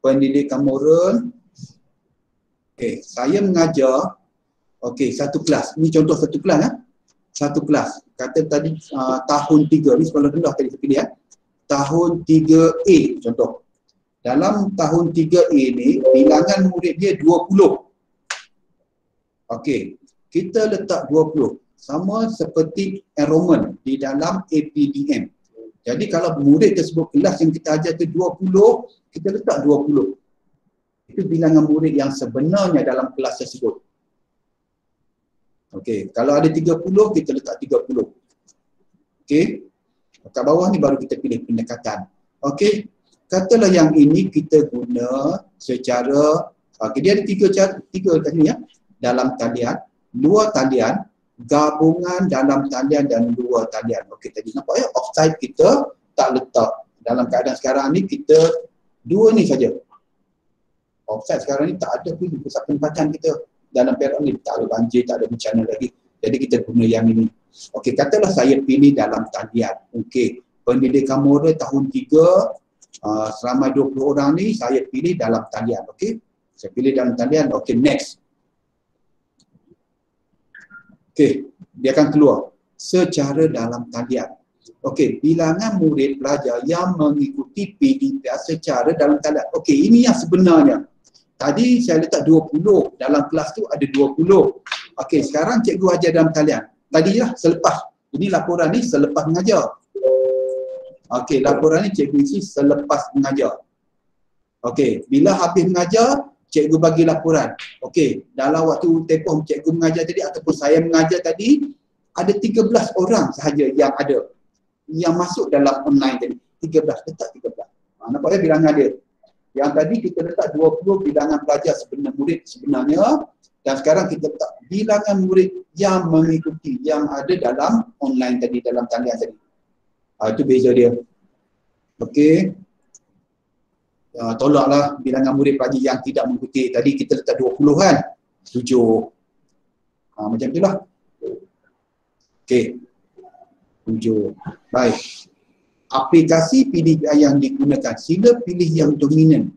Pendidikan moral. Okey, saya mengajar satu kelas. Ini contoh satu kelas ya. Satu kelas. Kata tadi tahun 3 ni sekolah rendah tadi saya pilih ya. Tahun 3A contoh. Dalam tahun 3A ni bilangan murid dia 20. Okey, kita letak 20. Sama seperti enrollment di dalam APDM. Jadi kalau murid tersebut kelas yang kita ajar ke 20, kita letak 20. Itu bilangan murid yang sebenarnya dalam kelas tersebut. Okey, kalau ada 30, kita letak 30. Okey. Kat bawah ni baru kita pilih pendekatan. Okey. Katalah yang ini kita guna secara dia ada tiga kat sini ya. Dalam talian, luar talian, gabungan dalam talian dan luar talian. Okey, tadi nampak ya, offside kita tak letak. Dalam keadaan sekarang ni kita dua ni saja. Offside sekarang ni tak ada pun pusat penempatan kita. Dalam Perak ni tak ada banjir, tak ada bencana lagi. Jadi kita guna yang ini. Okey, katalah saya pilih dalam talian. Okey, pendidikan moral tahun 3, selama 20 orang ni saya pilih dalam talian. Okey, saya pilih dalam talian. Okey, next. Okey, dia akan keluar secara dalam talian. Okey, bilangan murid pelajar yang mengikuti PDPR secara dalam talian. Okey, ini yang sebenarnya. Tadi saya letak 20, dalam kelas tu ada 20. Okey, sekarang cikgu ajar dalam talian. Tadilah selepas. Ini laporan ni selepas mengajar. Okey, laporan ni cikgu isi selepas mengajar. Okey, bila habis mengajar, cikgu bagi laporan. Okey, dalam waktu tempoh cikgu mengajar tadi ataupun saya mengajar tadi, ada 13 orang sahaja yang ada. Yang masuk dalam online tadi. 13, letak 13. Nampak ya bilangan dia. Yang tadi kita letak 20 bilangan pelajar sebenarnya murid sebenarnya, dan sekarang kita letak bilangan murid yang mengikuti yang ada dalam online tadi, dalam talian tadi. Itu beza dia. Okey. Tolaklah bilangan murid pelajar yang tidak mengikuti. Tadi kita letak 20 kan? 7. Macam itulah. Okey. 7. Baik. Aplikasi PDPR yang digunakan, sila pilih yang dominan.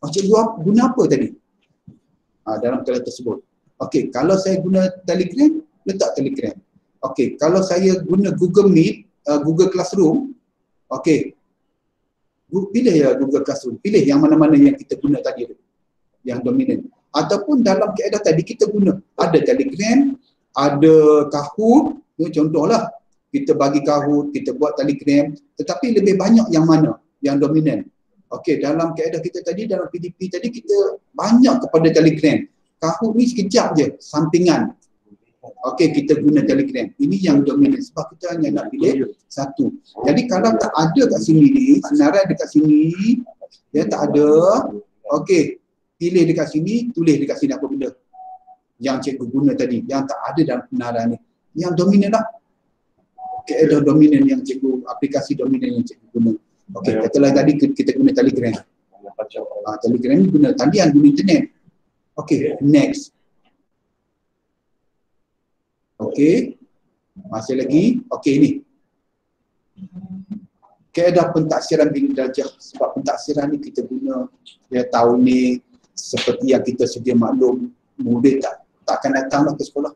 Cikgu guna apa tadi? Dalam kelas tersebut. Okey, kalau saya guna Telegram, letak Telegram. Okey, kalau saya guna Google Meet, Google Classroom, okey, pilih ya Google Classroom. Pilih yang mana-mana yang kita guna tadi tu, yang dominan. Ataupun dalam keadaan tadi kita guna, ada Telegram, ada Kahoot, contohlah. Kita bagi Kahoot, kita buat Telegram, tetapi lebih banyak yang mana? Yang dominan. Okey, dalam keadaan kita tadi, dalam PDP tadi, kita banyak kepada Telegram. Kahoot ni sekejap je, sampingan. Okey, kita guna Telegram. Ini yang dominan, sebab kita hanya nak pilih satu. Jadi kalau tak ada kat sini ni, senarai dekat sini, dia tak ada. Okey, pilih dekat sini, tulis dekat sini apa benda yang cikgu guna tadi, yang tak ada dalam senarai ni. Yang dominan lah. Keadaan dominan yang cikgu, aplikasi dominan yang cikgu guna. Okey, katalah tadi kita guna Telegram. Telegram ni guna talian, guna internet. Okey, next. Okey, masih lagi. Okey, ni. Keadaan pentaksiran bilik darjah. Sebab pentaksiran ni kita guna, dia tahun ni seperti yang kita sedia maklum, murid tak akan datanglah ke sekolah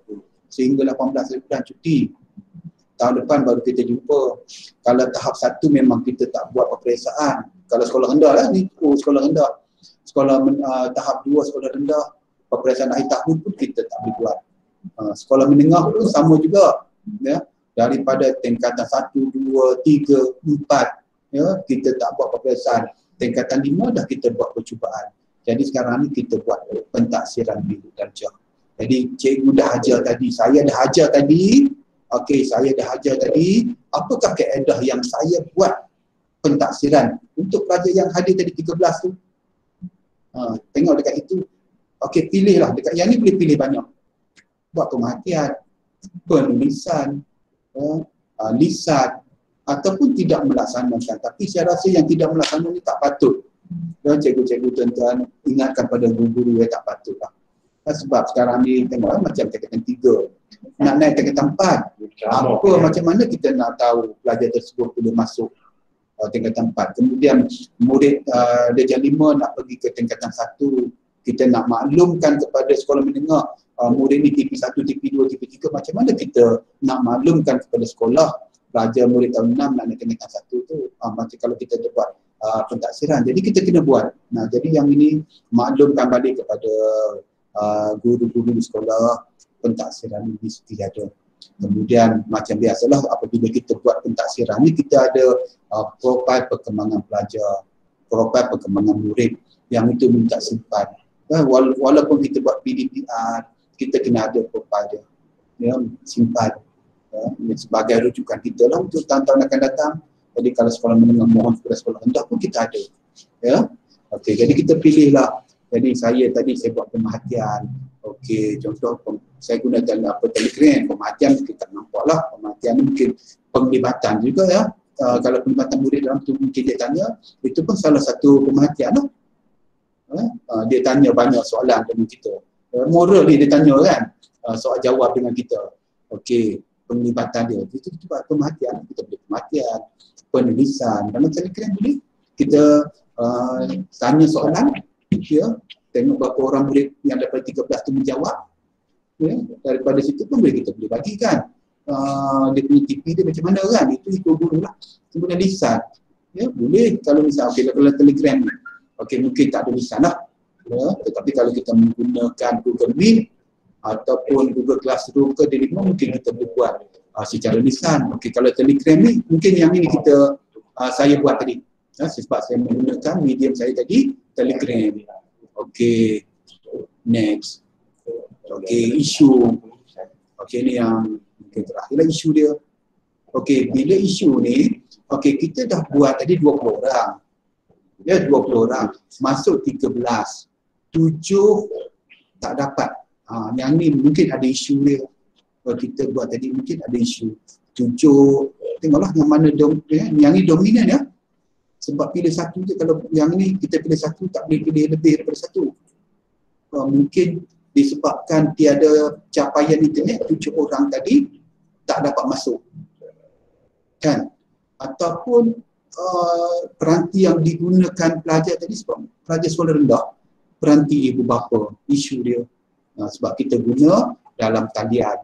sehingga 18 bulan cuti. Tahun depan baru kita jumpa. Kalau tahap 1 memang kita tak buat peperiksaan. Kalau sekolah rendah lah, ni sekolah rendah. Sekolah tahap 2 sekolah rendah, peperiksaan akhir tahun pun kita tak boleh buat. Sekolah menengah pun sama juga. Ya. Daripada tingkatan 1, 2, 3, 4, ya, kita tak buat peperiksaan. Tingkatan 5 dah kita buat percubaan. Jadi sekarang ni kita buat pentaksiran bilik darjah. Jadi cikgu dah ajar tadi, saya dah ajar tadi. Okey, saya dah ajar tadi, apakah kaedah yang saya buat pentaksiran untuk pelajar yang hadir tadi 13 tu. Tengok dekat itu. Okey, pilihlah. Dekat yang ni boleh pilih banyak. Buat pemerhatian. penulisan, lisan ataupun tidak melaksanakan. Tapi saya rasa yang tidak melaksanakan ni tak patut. Dan cikgu-cikgu tuan-tuan ingatkan pada guru-guru yang tak patut lah. Sebab sekarang ni tengok macam tingkatan 3 nak naik tingkatan 4, macam mana kita nak tahu pelajar tersebut boleh masuk tingkatan 4. Kemudian murid darjah 5 nak pergi ke tingkatan 1, kita nak maklumkan kepada sekolah menengah murid ni TP1, TP2, TP3, macam mana kita nak maklumkan kepada sekolah pelajar murid tahun 6 nak naik tingkatan 1 tu, macam kalau kita buat pentaksiran. Jadi kita kena buat. Nah, jadi yang ini maklumkan balik kepada guru-guru di sekolah, pentaksiran ini mesti ada. Kemudian macam biasalah apabila kita buat pentaksiran ni, kita ada profil perkembangan pelajar, profil perkembangan murid yang itu minta simpan. Walaupun kita buat PDPR, kita kena ada profil dia, simpan sebagai rujukan kita lah untuk tahun-tahun akan datang. Jadi kalau sekolah menengah mohon kepada sekolah rendah pun kita ada. Ya. Okey, jadi kita pilihlah. Jadi saya buat pemerhatian. Okey, contoh saya gunakan Telegram, pemerhatian kita nampaklah. Pemerhatian mungkin penglibatan juga ya. Kalau penglibatan murid dalam tu mungkin dia tanya, itu pun salah satu pemerhatian lah. Dia tanya banyak soalan dengan kita. Moral dia tanya kan, soal jawab dengan kita. Okey, penglibatan dia. Itu kita buat pemerhatian. Kita boleh pemerhatian, penulisan. Dalam Telegram boleh kita tanya soalan, ya, tengok berapa orang murid yang daripada 13 tu menjawab, ya, daripada situ pun kita boleh bagikan dia punya TP dia macam mana kan, itu ikut guru lah. Kemudian lisan, ya, boleh kalau misal kalau Telegram ni, okey mungkin tak ada lisan lah, ya, tetapi kalau kita menggunakan Google Meet ataupun Google Classroom ke Delimo, mungkin kita boleh buat secara lisan. Okey, kalau Telegram ni mungkin yang ini kita saya buat tadi. Sebab saya menggunakan medium saya tadi Telegram. Okey, next. Okey, isu. Okey, ni yang mungkin terakhirlah isu dia. Okey, bila isu ni, okey kita dah buat tadi 20 orang. Ya, 20 orang. Masuk 13. 7 tak dapat. Yang ni mungkin ada isu dia. Kalau kita buat tadi mungkin ada isu. 7, tengoklah yang mana yang ni dominan ya. Sebab pilih satu je, kalau yang ni kita pilih satu tak boleh pilih lebih daripada satu. Mungkin disebabkan tiada capaian internet, 7 orang tadi tak dapat masuk. Kan? Ataupun peranti yang digunakan pelajar tadi sebab pelajar sekolah rendah, peranti ibu bapa, isu dia. Sebab kita guna dalam talian.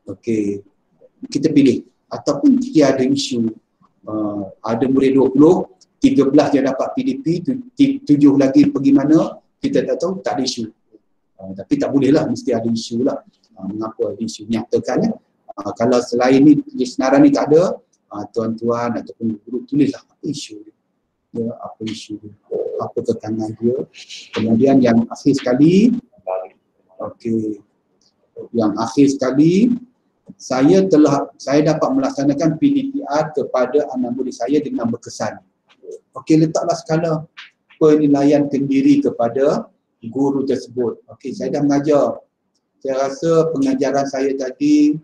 Okey, kita pilih. Ataupun tiada isu. Ada murid 20, 13 dia dapat PDP, 7 lagi pergi mana, kita tak tahu, tak ada isu. Tapi tak boleh lah, mesti ada isu lah. Mengapa ada isu? Nyatakan ya. Kalau selain ni, di senaran ni tak ada, tuan-tuan ataupun guru tulislah apa isu dia. Ya, apa isu dia, apa kekangan dia. Kemudian yang akhir sekali, okey, yang akhir sekali, saya dapat melaksanakan PDPR kepada anak murid saya dengan berkesan. Okey, letaklah skala penilaian kendiri kepada guru tersebut. Okey, saya dah mengajar. Saya rasa pengajaran saya tadi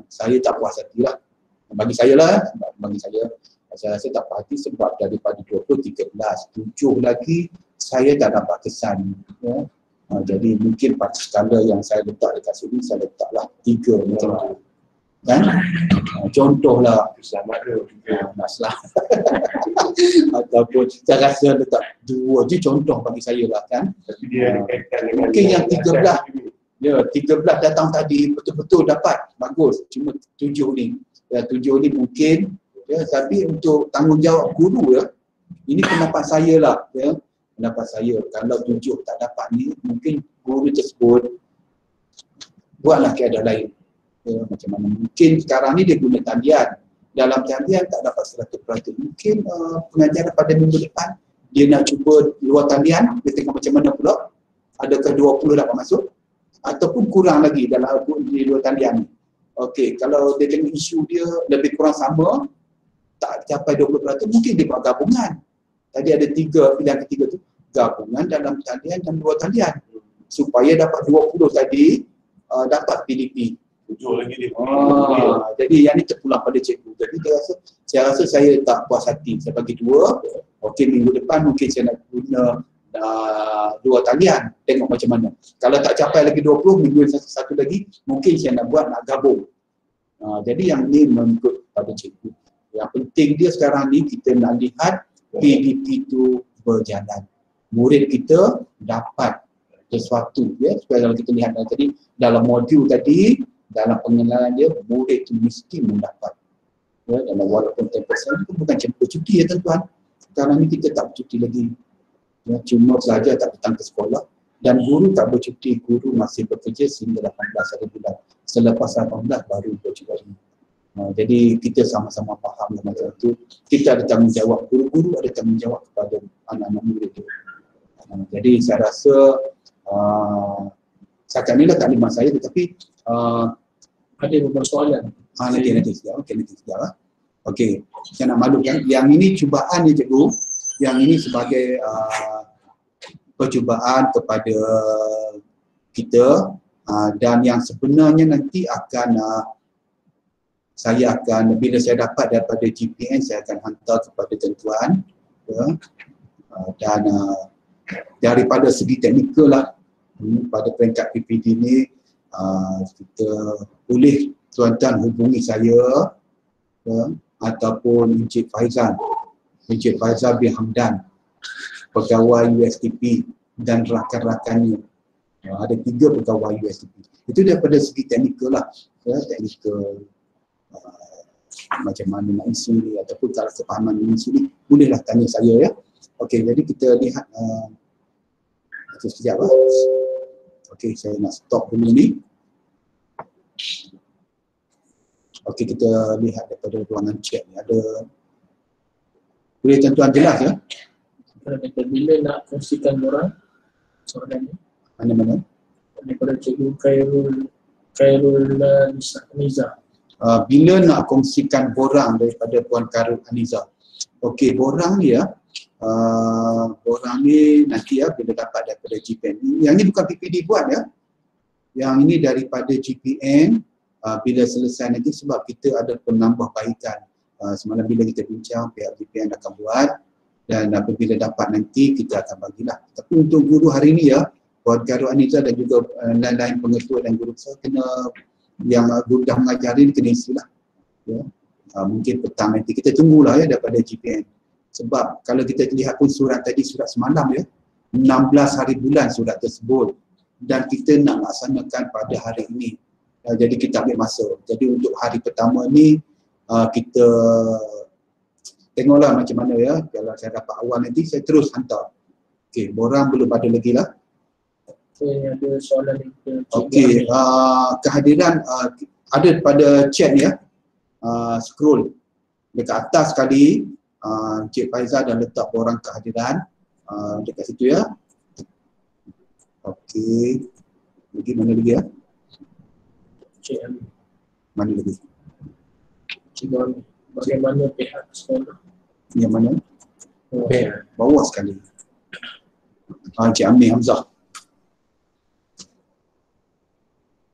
saya tak puas hati lah. Bagi saya lah, bagi saya rasa tak puas hati sebab daripada 20, 13, 7 lagi saya tak dapat kesan. Ya. Jadi mungkin pada skala yang saya letak dekat sini, saya letaklah 3 macam tu. Kan? Contohlah masalah. Ataupun saya rasa letak 2 je contoh bagi saya lah kan. Mungkin yang 13, ya 13 datang tadi betul-betul dapat, bagus. Cuma 7 ni. Ya 7 ni mungkin, ya, tapi untuk tanggungjawab guru ya, ini pendapat saya lah ya. Pendapat saya, kalau 7 tak dapat ni, mungkin guru tersebut buatlah keadaan lain. Ya, macam mana? Mungkin sekarang ni dia guna talian. Dalam talian tak dapat 100%. Mungkin pengajaran pada minggu depan, dia nak cuba luar talian, dia tengok macam mana pula. Adakah 20 dapat masuk? Ataupun kurang lagi dalam di luar talian ni. Okey, kalau dia tengok isu dia lebih kurang sama, tak capai 20%, mungkin dia buat gabungan. Tadi ada 3, pilihan ketiga tu, gabungan dalam talian dan luar talian. Supaya dapat 20 tadi, dapat PDP. 7 lagi dia. Jadi yang ni terpulang pada cikgu. Jadi saya rasa saya tak puas hati. Saya bagi 2. Okey, minggu depan mungkin saya nak guna 2 talian. Tengok macam mana. Kalau tak capai lagi 20, minggu satu lagi, mungkin saya nak gabung. Jadi yang ni mengikut pada cikgu. Yang penting dia sekarang ni kita nak lihat PDP tu berjalan. Murid kita dapat sesuatu, ya. Supaya kalau kita lihat tadi dalam modul tadi, dalam pengenalan dia, murid tu mesti mendapat. Ya, dan walaupun 10% itu bukan cuti ya tuan-tuan. Sekarang ni kita tak bercuti lagi. Ya, cuma saja tak datang ke sekolah dan guru tak bercuti, guru masih bekerja sehingga 18 hari bulan. Selepas 18 baru bercuti. Jadi kita sama-sama faham macam itu. Kita ada tanggungjawab, guru-guru ada tanggungjawab kepada anak-anak murid itu. Jadi saya rasa setakat inilah taklimat saya, tetapi Ada beberapa soalan. nanti sekejap lah. Okey, saya nak maklumkan yang ini cubaan ni cikgu, yang ini sebagai percubaan kepada kita dan yang sebenarnya nanti akan saya akan, bila saya dapat daripada GPN, saya akan hantar kepada tuan-tuan, ya. Dan daripada segi teknikal lah, pada peringkat PPD ni kita boleh tuan-tuan hubungi saya, ya, ataupun Encik Faizal bin Hamdan, pegawai USTP dan rakan-rakannya. Ada 3 pegawai USTP. Itu daripada segi teknikal lah, ya, teknikal macam mana nak isi ataupun kalau kepahaman isi ni, bolehlah tanya saya, ya. Okey, jadi kita lihat sekejap lah. Okey, saya nak stop dulu ni. Okey, kita lihat daripada ruangan chat ni ada, boleh tuan-tuan jelas, ya? Bila nak kongsikan orang soalan ni? Mana-mana? Daripada Cikgu Khairul Niza. Bila nak kongsikan borang daripada Puan Khairul Aniza. Okey, borang ni ya. Borang ni nanti ya bila dapat daripada GPN. Yang ni bukan PPD buat ya. Yang ini daripada GPN bila selesai nanti, sebab kita ada penambahbaikan. Semalam bila kita bincang, pihak GPN akan buat dan apabila dapat nanti kita akan bagilah. Tapi untuk guru hari ini ya, Puan Khairul Aniza dan juga lain-lain pengetua dan guru besar kena, yang guru dah mengajari ni kena isilah, ya. Mungkin petang nanti kita tunggulah ya daripada GPN, sebab kalau kita lihat pun surat tadi, surat semalam ya, 16 hari bulan surat tersebut dan kita nak laksanakan pada hari ini, jadi kita ambil masa. Jadi untuk hari pertama ni kita tengoklah macam mana ya. Kalau saya dapat awal nanti saya terus hantar. Okey, borang belum ada lagi lah. Ada soalan yang okey, kehadiran ada pada chat ni ya. Scroll dekat atas sekali, Encik Faizal dah letak borang kehadiran dekat situ ya. Okey, lagi mana lagi ya? Cik Amin. Mana lagi? Cik Amin. Bagaimana pihak sekolah? Yang mana? Pihak. Bawah sekali. Encik Amin Hamzah.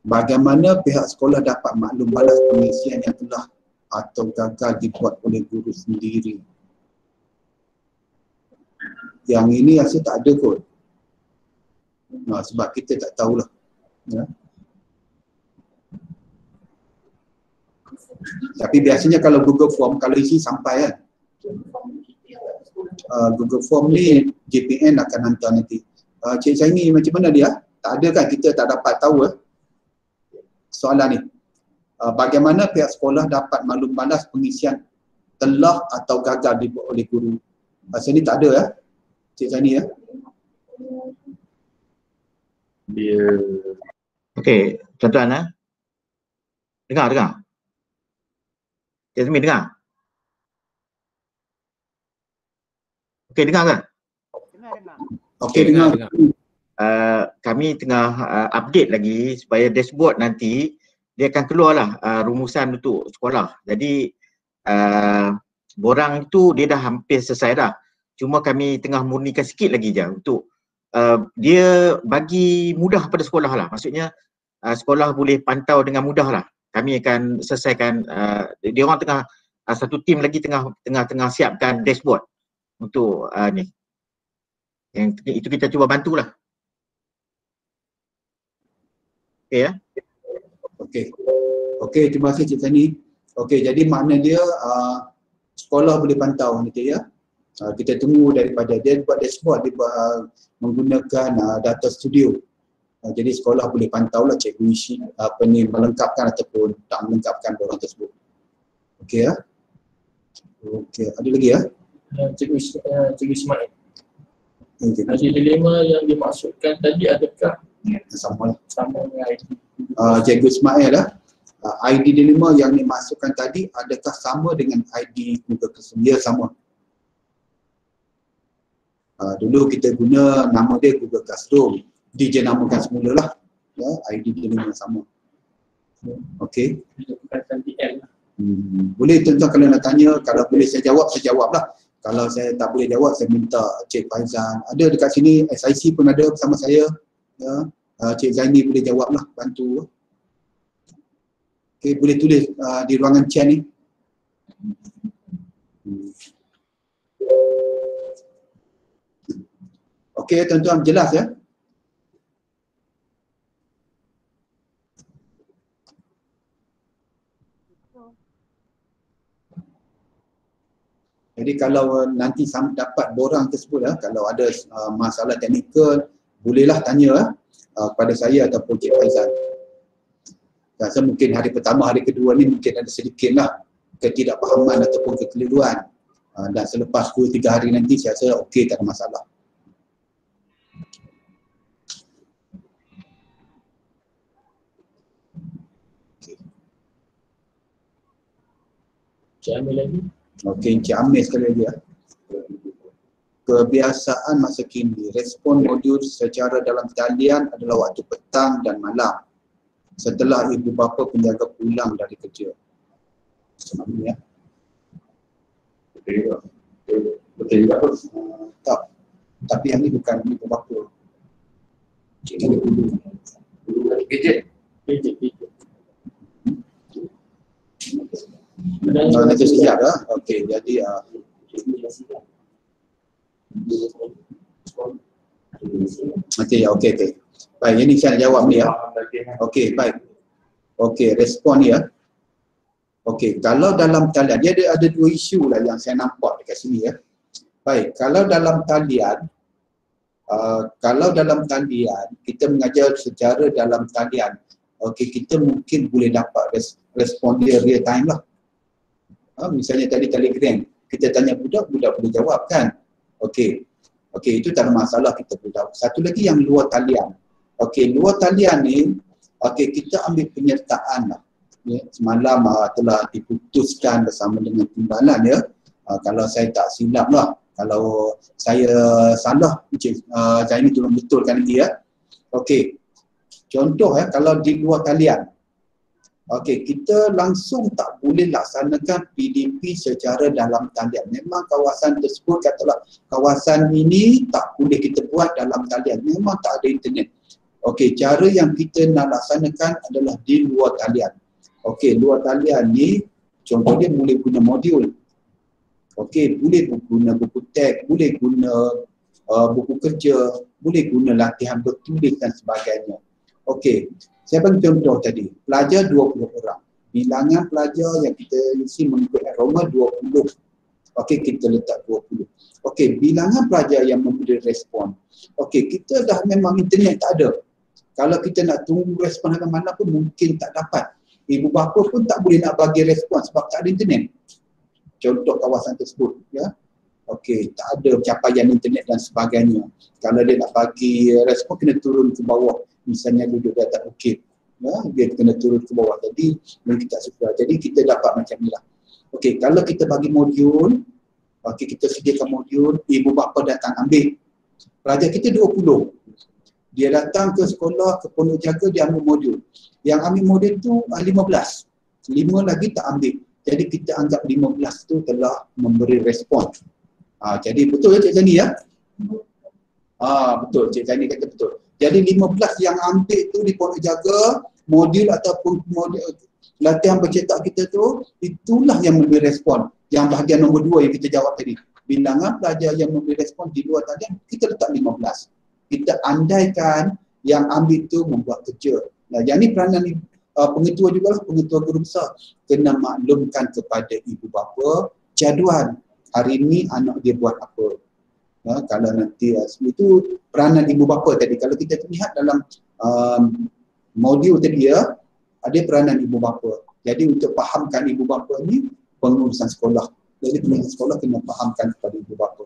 Bagaimana pihak sekolah dapat maklum balas pengisian yang telah atau gagal dibuat oleh guru sendiri? Yang ini rasa tak ada kot. Sebab kita tak tahulah. Ya. Tapi biasanya kalau Google Form, kalau isi sampai kan. Google Form ni JPN akan hantar nanti. Cik Zaini macam mana dia? Tak ada kan, kita tak dapat tahu soalan ni. Bagaimana pihak sekolah dapat maklum balas pengisian telah atau gagal dibuat oleh guru? Pasal ni tak ada ya, Cik Zaini ya. Dia okey, tuan-tuan dengar. Cik Zmi dengar? Okey, dengar kan? Dengar. Okey, dengar. Kami tengah update lagi supaya dashboard nanti dia akan keluarlah rumusan untuk sekolah. Jadi borang itu dia dah hampir selesai dah. Cuma kami tengah murnikan sikit lagi je untuk dia bagi mudah pada sekolah lah. Maksudnya sekolah boleh pantau dengan mudah lah. Kami akan selesaikan, dia orang tengah satu tim lagi tengah siapkan dashboard untuk ni. Yang itu kita cuba bantulah. Okey ya. Okey, terima kasih Cik Sani. Okey, jadi makna dia sekolah boleh pantau nanti ya. Kita tunggu daripada dia buat dashboard, dia menggunakan data studio. Jadi sekolah boleh pantau lah cikgu isi melengkapkan ataupun tak melengkapkan orang tersebut. Okey ya. Okey, ada lagi ya? Cikgu Ismail. Okay. Ada dilema yang dimaksudkan tadi adakah Sama dengan ID? Cikgu Ismail lah. ID dilema yang dimasukkan tadi adakah sama dengan ID Google Classroom? Ya, sama. Dulu kita guna nama dia Google Classroom, DJ namakan semula lah ya, ID dia memang sama. Okey. Bukan DL lah. Boleh tuan-tuan kalau nak tanya, kalau boleh saya jawab lah. Kalau saya tak boleh jawab, saya minta Cik Faizan. Ada dekat sini, SIC pun ada bersama saya ya. Cik Zaini boleh jawab lah, bantu. Okey, boleh tulis di ruangan chat ni. Okey tuan-tuan, jelas ya? Jadi kalau nanti dapat borang tersebut kalau ada masalah teknikal, bolehlah tanya kepada saya ataupun Cik Faizan. Rasa mungkin hari pertama, hari kedua ni mungkin ada sedikitlah ketidakpahaman ataupun kekeliruan. Dan selepas 2-3 hari nanti saya rasa okey, tak ada masalah. Cik Amir lagi. Okey, Encik Amir sekali lagi ya. Kebiasaan masa kini, respon modul secara dalam talian adalah waktu petang dan malam setelah ibu bapa penjaga pulang dari kerja. Macam mana ya? Betul juga pun. Tak. Tapi yang ni bukan ibu bapa. Cik ni dulu. Gadget. Nanti sekejap lah. Okey, jadi okey. Baik, ini saya jawab ni ya. Okey, baik. Okey, respon ni ya. Okey, kalau dalam talian, dia ada dua isu lah yang saya nampak dekat sini ya. Baik, kalau dalam talian, kita mengajar secara dalam talian, okey, kita mungkin boleh dapat respon dia real time lah. Misalnya tadi Telegram, kita tanya budak boleh jawab kan? Okey, itu tak ada masalah, kita boleh jawab. Satu lagi yang luar talian. Okey, luar talian ni, okey, kita ambil penyertaan lah. Ya, semalam telah diputuskan bersama dengan timbalan ya. Kalau saya tak silap lah, kalau saya salah, saya ini tolong betulkan lagi ya. Okey, contoh ya, kalau di luar talian, okey, kita langsung tak boleh laksanakan PDP secara dalam talian. Memang kawasan tersebut, katalah kawasan ini tak boleh kita buat dalam talian. Memang tak ada internet. Okey, cara yang kita nak laksanakan adalah di luar talian. Okey, luar talian ni contoh dia boleh guna modul. Okey, boleh guna buku teks, boleh guna buku kerja, boleh guna latihan bertulis dan sebagainya. Okey, saya bagi contoh tadi, pelajar 20 orang. Bilangan pelajar yang kita isi mengikut enrollment 20. Okey, kita letak 20. Okey, bilangan pelajar yang memberi respon. Okey, kita dah memang internet tak ada. Kalau kita nak tunggu respon sampai mana pun mungkin tak dapat. Ibu bapa pun tak boleh nak bagi respon sebab tak ada internet. Contoh kawasan tersebut ya. Okey, tak ada capaian internet dan sebagainya. Kalau dia nak bagi respon kena turun ke bawah. Misalnya duduk di atas bukit. Ya, dia kena turun ke bawah. Jadi mungkin tak suka. Jadi kita dapat macam inilah. Okey, kalau kita bagi modul, okey, kita sediakan modul, ibu bapa datang ambil. Pelajar kita 20. Dia datang ke sekolah, ke pondok jaga, dia ambil modul. Yang ambil modul tu 15. 5 lagi tak ambil. Jadi kita anggap 15 tu telah memberi respon. Jadi betul ya Cik Zani ya? Betul, Cik Zani kata betul. Jadi 15 yang ambil tu di pondok jaga, modul ataupun modul latihan bercetak kita tu, itulah yang memberi respon. Yang bahagian nombor 2 yang kita jawab tadi. Bilangan pelajar yang memberi respon di luar talian, kita letak 15. Kita andaikan yang ambil tu membuat kerja. Nah, yang ni peranan pengetua juga lah, pengetua guru besar. Kena maklumkan kepada ibu bapa jadual. Hari ni anak dia buat apa. Kalau nanti itu peranan ibu bapa tadi. Kalau kita lihat dalam modul tadi ya, ada peranan ibu bapa. Jadi untuk fahamkan ibu bapa ni pengurusan sekolah. Jadi pengurusan sekolah kena fahamkan kepada ibu bapa.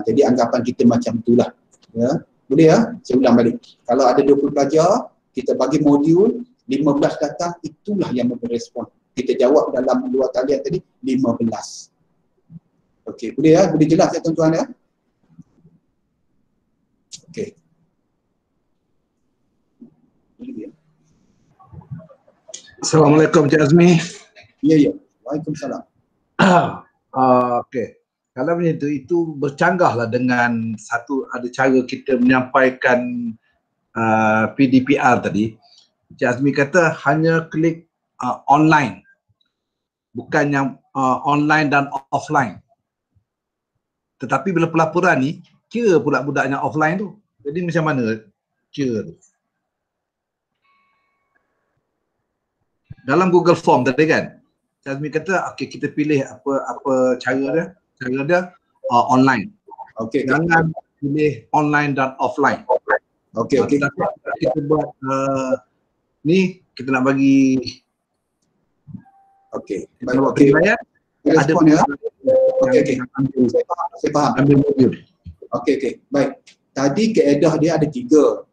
Jadi anggapan kita macam itulah. Ya. Boleh ya? Saya ulang balik. Kalau ada 20 pelajar, kita bagi modul, 15 datang, itulah yang memberi respon. Kita jawab dalam luar talian tadi, 15. Okey, boleh ya? Boleh jelas ya tuan-tuan ya? Okey. Assalamualaikum Cik Azmi. Ya, ya. Waalaikumsalam. Okey. Kalau macam itu bercanggahlah dengan ada cara kita menyampaikan PDPR tadi. Cik Azmi kata hanya klik online. Bukan yang online dan offline. Tetapi bila pelaporan ni, kira pula budak yang offline tu. Jadi macam mana kira tu? Dalam Google Form tadi kan, Cik Azmi kata, okey kita pilih apa cara dia. Cara dia online. Okey. Jangan pilih online dan offline. Okey, okey. Kita buat ni kita nak bagi okey. kita buat penilaian. Respon ya. Okey, okey. Saya faham. Ambil modul. Okey, okey. Baik. Tadi kaedah dia ada 3.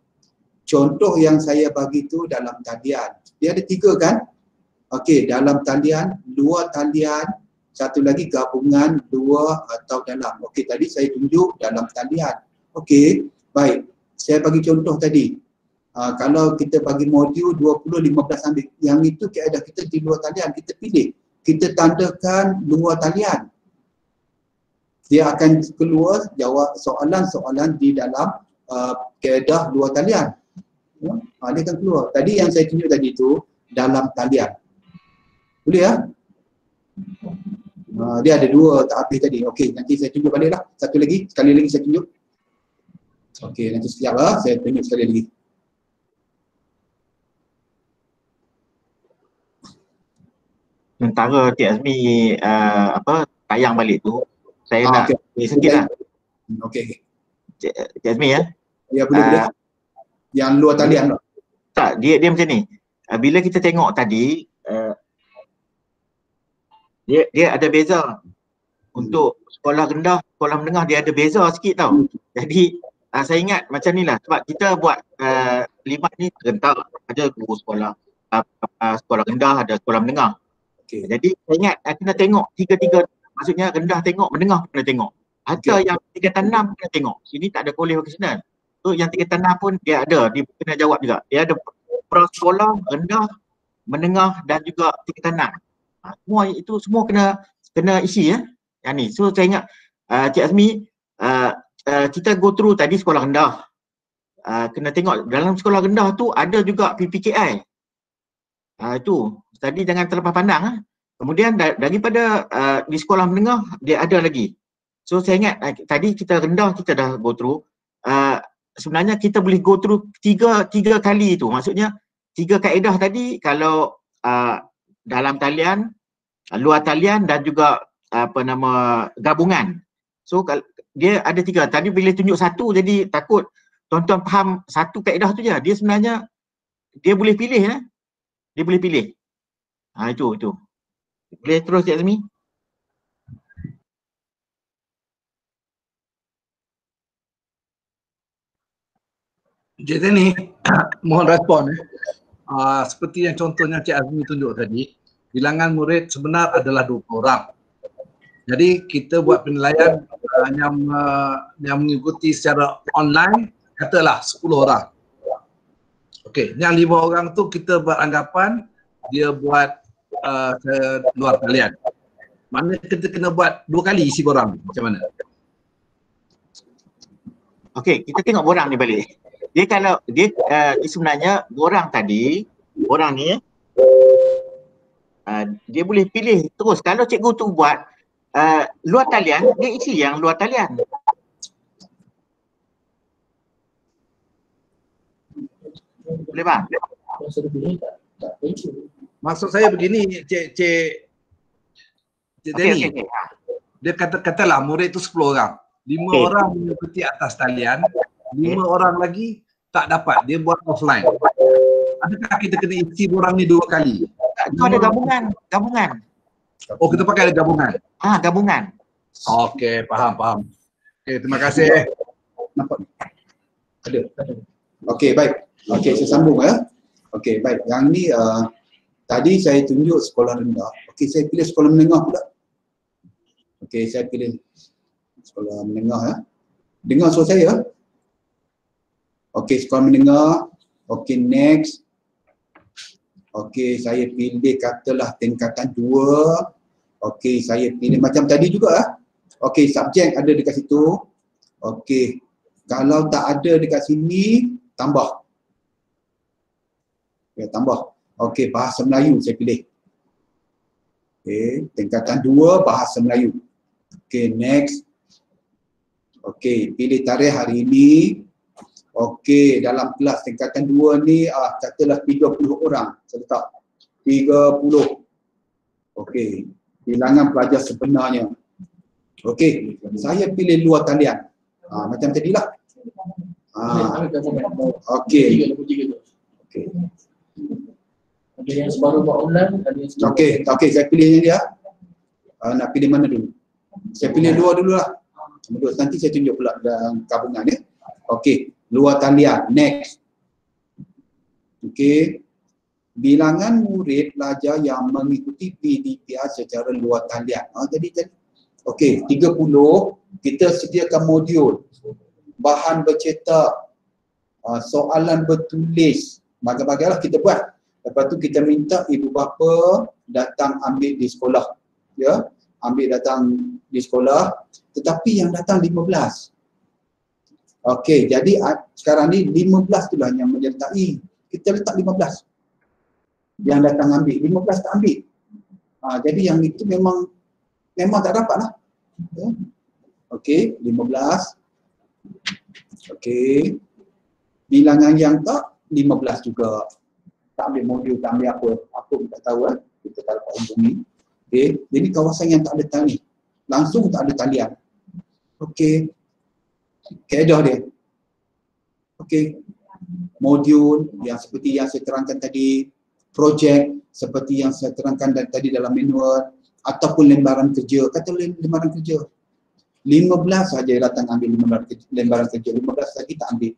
Contoh yang saya bagi tu dalam talian. Dia ada 3 kan? Okey, dalam talian, luar talian, satu lagi gabungan, 2 atau dalam. Okey, tadi saya tunjuk dalam talian. Okey, baik. Saya bagi contoh tadi. Kalau kita bagi modul 20, 15 ambil. Yang itu kaedah kita di luar talian. Kita pilih. Kita tandakan luar talian. Dia akan keluar jawab soalan-soalan di dalam kaedah luar talian. Dia akan keluar. Tadi yang saya tunjuk tadi itu dalam talian. Boleh ya? Dia ada 2 tak habis tadi. Okey, nanti saya tunjuk balik lah. Sekali lagi saya tunjuk. Okey, nanti sekejap lah. Saya tunjuk sekali lagi. Sementara Cik Azmi tayang balik tu, saya nak sikit lah. Okey. Cik Azmi ya. Ya, boleh. Yang luar talian lah. Tak, dia macam ni. Bila kita tengok tadi, dia ada beza. Untuk sekolah rendah, sekolah menengah dia ada beza sikit tau. Jadi saya ingat macam ni lah. Sebab kita buat 5 ni rentak. Ada guru sekolah sekolah rendah, ada sekolah menengah. Okay. Jadi saya ingat kena tengok tiga-tiga. Maksudnya rendah tengok, menengah kena tengok. Atau yang tingkatan 6 kena tengok. Sini tak ada kuliah vocational. So yang tingkatan 6 pun dia ada, dia kena jawab juga. Dia ada prasekolah, rendah, menengah dan juga tingkatan 6. Semua itu semua kena isi ya. Yang ni. So saya ingat Cik Azmi kita go through tadi sekolah rendah. Kena tengok dalam sekolah rendah tu ada juga PPKI. Itu tadi jangan terlepas pandang. Kemudian daripada di sekolah menengah dia ada lagi. So saya ingat tadi kita rendah kita dah go through. Sebenarnya kita boleh go through tiga kali tu. Maksudnya 3 kaedah tadi kalau dalam talian, luar talian dan juga gabungan. So dia ada 3. Tadi bila tunjuk 1 jadi takut tuan-tuan faham 1 kaedah tu je. Dia sebenarnya dia boleh pilih ya. Dia boleh pilih. Itu. Boleh terus Cik Azmi? Cik Zeni, mohon respon. Seperti yang contohnya Cik Azmi tunjuk tadi, bilangan murid sebenar adalah 20 orang. Jadi kita buat penilaian yang mengikuti secara online, katalah 10 orang. Okey, yang 5 orang tu kita beranggapan dia buat luar talian. Mana kita kena buat 2 kali isi borang. Macam mana? Okey, kita tengok borang ni balik. Dia kalau dia sebenarnya borang orang ni dia boleh pilih terus. Kalau cikgu tu buat luar talian, dia isi yang luar talian. Boleh faham? Masa dia pilih tak itu. Maksud saya begini, Cik Denny. Okey. Dia katalah murid tu 10 orang. 5 Okey. orang mengikuti atas talian, 5 orang lagi tak dapat, dia buat offline. Adakah kita kena isi orang ni 2 kali? Itu ada gabungan. Oh, kita pakai ada gabungan. Gabungan. Okey, faham. Okey, terima kasih. Nampak? Ada. Okey, baik. Okey, saya sambung ya. Okey, baik. Yang ni tadi saya tunjuk sekolah rendah. Okey, saya pilih sekolah menengah pula. Okey, saya pilih sekolah menengah ya. Dengar suara saya. Okey, sekolah menengah. Okey, next. Okey, saya pilih katalah tingkatan 2. Okey, saya pilih macam tadi juga. Okey, subjek ada dekat situ. Okey, kalau tak ada dekat sini, tambah. Ya, tambah. Okey, bahasa Melayu saya pilih. Okey, tingkatan 2 bahasa Melayu. Okey, next. Okey, pilih tarikh hari ini. Okey, dalam kelas tingkatan 2 ni katalah 30 orang. Saya letak 30. Okey, bilangan pelajar sebenarnya. Okey, saya pilih luar talian. Macam tadilah. Okey. Okey. Ada yang separuh buat online, ada yang separuh. Okey, saya pilih yang dia. Nak pilih mana dulu? Saya pilih 2 dululah. Nanti saya tunjuk pula dalam gabungan ya. Okey, luar talian. Next. Okey. Bilangan murid pelajar yang mengikuti PDPR secara luar talian. Jadi okey, 30 kita sediakan modul. Bahan bercetak, soalan bertulis, bagai-bagailah kita buat. Lepas tu kita minta ibu bapa datang ambil di sekolah. Ya, ambil datang di sekolah. Tetapi yang datang 15. Okey, jadi sekarang ni 15 itulah yang menyertai. Kita letak 15. Yang datang ambil, 15 tak ambil. Jadi yang itu memang tak dapat lah. Ya. Okey, 15. Okey. Bilangan yang tak, 15 juga. Tak ambil modul, tak ambil apa pun tak tahu kita tak dapat hubungi. Okey, jadi kawasan yang tak ada tali, langsung tak ada talian. Okey, kaedah dia. Okey, modul yang seperti yang saya terangkan tadi, projek seperti yang saya terangkan tadi dalam manual, ataupun lembaran kerja. Kata lembaran kerja, 15 saja datang ambil lembaran kerja, 15 lagi tak ambil.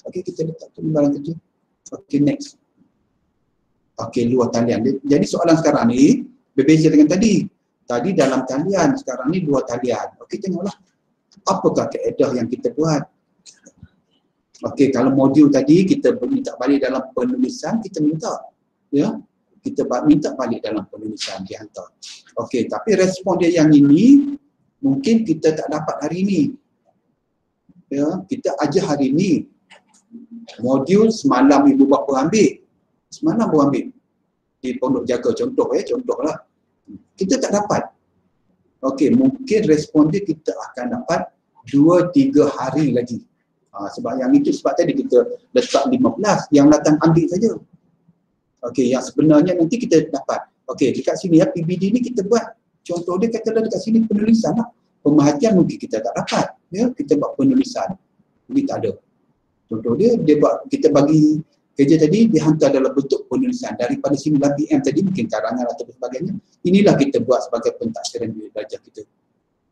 Okey, kita letak tu lembaran kerja. Okey, next. Okey, luar talian. Jadi soalan sekarang ni berbeza dengan tadi. Tadi dalam talian, sekarang ni luar talian. Okey, tengoklah. Apakah kaedah yang kita buat? Okey, kalau modul tadi kita minta balik dalam penulisan, kita minta. Ya, kita minta balik dalam penulisan, dihantar. Okey, tapi respon dia yang ini, mungkin kita tak dapat hari ini. Ya, kita ajar hari ini. Modul semalam ibu bapa ambil. Semalam baru ambil. Di Pondok Jaga contohlah. Kita tak dapat. Okey, mungkin respon dia kita akan dapat 2-3 hari lagi. Sebab yang itu, sebab tadi kita letak 15, yang datang ambil saja. Okey, yang sebenarnya nanti kita dapat. Okey, dekat sini ya, PBD ni kita buat. Contoh dia katalah dekat sini penulisan lah. Pemerhatian mungkin kita tak dapat. Ya, kita buat penulisan. Ini tak ada. Contoh dia buat, kita bagi kerja tadi dihantar dalam bentuk penulisan. Daripada sini BM tadi mungkin karangan atau sebagainya. Inilah kita buat sebagai pentaksiran belajar kita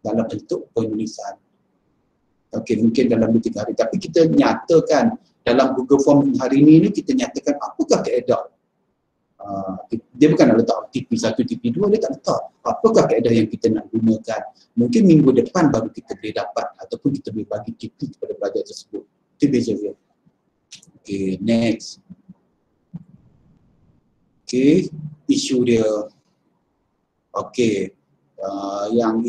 dalam bentuk penulisan. Okey, mungkin dalam 2-3 hari. Tapi kita nyatakan dalam Google Form hari ini kita nyatakan apakah kaedah. Dia bukan nak letak TP1, TP2, dia tak letak. Apakah kaedah yang kita nak gunakan. Mungkin minggu depan baru kita boleh dapat ataupun kita boleh bagi TP kepada pelajar tersebut. Itu beza dia. Okay, next. Okay, isu dia. Okay, yang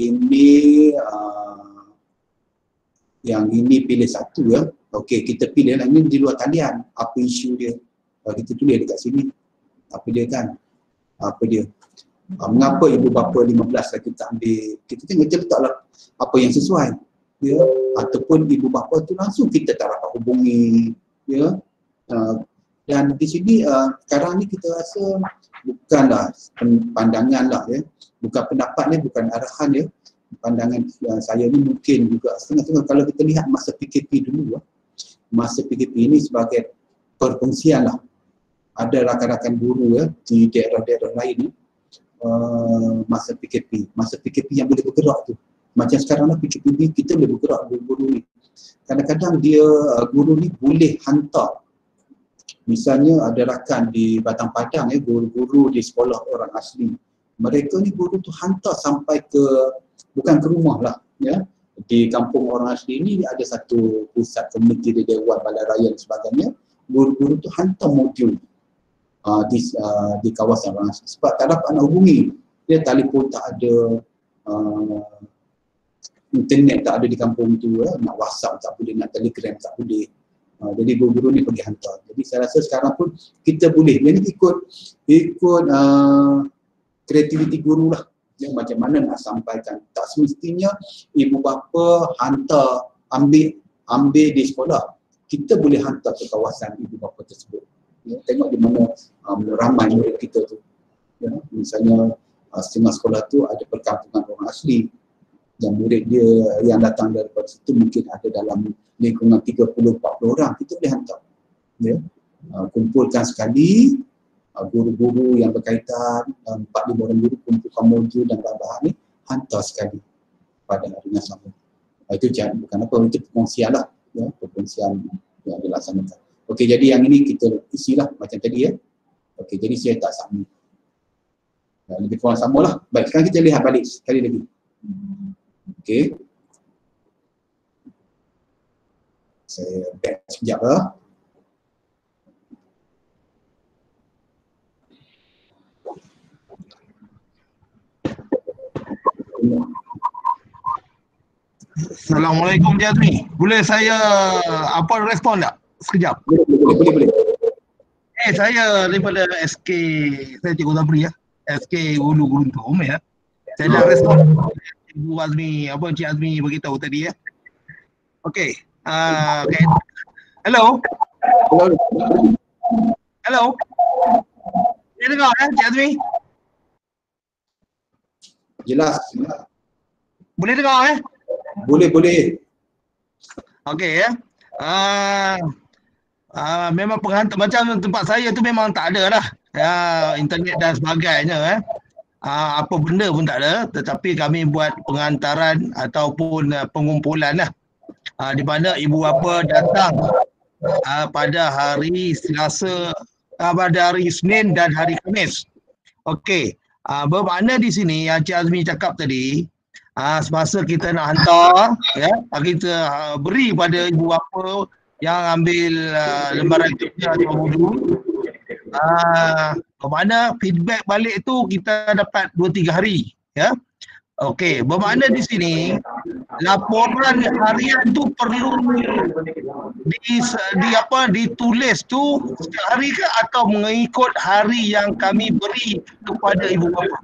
ini pilih satu ya. Okay, kita pilih yang ini di luar talian. Apa isu dia? Kita tulis dekat sini. apa dia kan, mengapa ibu bapa 15 lagi tak ambil, kita tengok letaklah apa yang sesuai, ya, ataupun ibu bapa tu langsung kita tak dapat hubungi, ya. Dan di sini sekarang ni kita rasa bukanlah pandangan lah, ya, bukan pendapat ni, bukan arahan, ya, pandangan saya ni mungkin juga setengah-setengah. Kalau kita lihat masa PKP dulu, masa PKP ni sebagai perkongsian lah, ada rakan-rakan guru, ya, di daerah-daerah lain ni, masa PKP yang boleh bergerak tu, macam sekarang lah PKP ni kita boleh bergerak guru-guru ni. Kadang-kadang dia guru ni boleh hantar, misalnya ada rakan di Batang Padang, ya, guru-guru di sekolah orang asli, mereka ni guru tu hantar sampai ke, bukan ke rumah lah, ya, di kampung orang asli ni ada satu pusat komuniti di Dewan Balai Raya dan sebagainya, guru-guru tu hantar modul di kawasan orang asli sebab tak dapat nak hubungi, dia telefon tak ada, internet tak ada di kampung tu, ya, nak WhatsApp tak boleh, nak Telegram tak boleh. Jadi guru-guru ni pergi hantar. Jadi saya rasa sekarang pun kita boleh, yang ni ikut kreativiti guru lah, ya, macam mana nak sampaikan. Tak semestinya ibu bapa hantar, ambil di sekolah, kita boleh hantar ke kawasan ibu bapa tersebut, ya, tengok di mana ramai murid kita tu, ya. Misalnya setengah sekolah tu ada perkampungan orang asli, dan murid dia yang datang daripada situ mungkin ada dalam lingkungan 30-40 orang, kita boleh hantar, ya. Kumpulkan sekali guru-guru yang berkaitan, 4-5 orang guru, kumpulkan modul dan bahan-bahan ni, hantar sekali pada hari yang sama. Itu bukan apa, itu perkongsian lah, ya, perkongsian yang dilaksanakan. Okey, jadi yang ini kita isilah macam tadi, ya. Okey, jadi saya tak submit. Lebih kurang sama lah. Baik, sekarang kita lihat balik sekali lagi. Okey. Saya back sekejap lah. Assalamualaikum Jazmi. Boleh saya respon tak? Sekejap. Boleh. Saya daripada SK, saya Cikgu Zabri, ya. SK Ulu Guruntum, ya. Saya nak respon Ibu Azmi, Cik Azmi beritahu tadi, ya. Okey. Okay. Hello. Boleh dengar, Cik Azmi? Jelas. Boleh dengar, Boleh. Okey, ya. Memang penghantar macam tempat saya tu memang tak ada lah, ya, internet dan sebagainya, apa benda pun tak ada, tetapi kami buat pengantaran ataupun pengumpulan lah, di mana ibu bapa datang pada hari Selasa, pada hari Isnin dan hari Khamis. Okey, bermakna di sini yang Cik Azmi cakap tadi, semasa kita nak hantar, ya, kita beri pada ibu bapa yang ambil lembaran kerja atau modul, bermakna feedback balik tu kita dapat 2-3 hari, ya. Okey, bermakna di sini laporan harian tu perlu ditulis tu setiap hari ke atau mengikut hari yang kami beri kepada ibu bapa?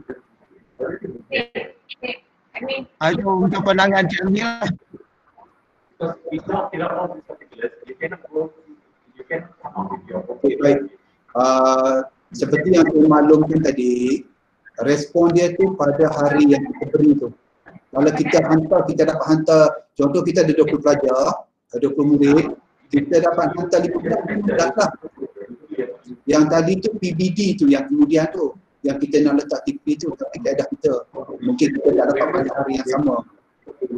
Itu untuk pandangan Cik Azmi lah. Okay, baik. Seperti yang saya maklumkan tadi, respon dia tu pada hari yang kita beri tu. Kalau kita hantar, kita dapat hantar, contoh kita ada 20 pelajar, 20 murid, kita dapat hantar 15 lah. Yang tadi tu PBD tu, yang kemudian tu, yang kita nak letak TP tu, tapi kaedah kita. Mungkin kita tak dapat pada hari yang sama.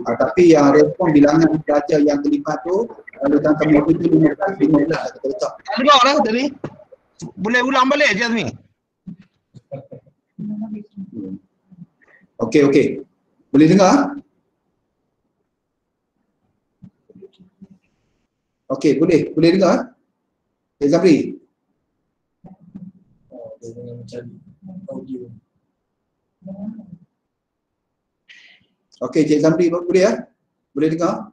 Tapi yang respon bilangan pelajar yang terlibat tu, kalau dalam modul tu 15 lah kita letak. Dengar lah tadi. Boleh ulang balik je Azmi. Okey. Boleh dengar? Okey, boleh dengar? Cik Zabri? Dia dengan mencari audio. Okey, Cik Zabri boleh ya? Boleh dengar?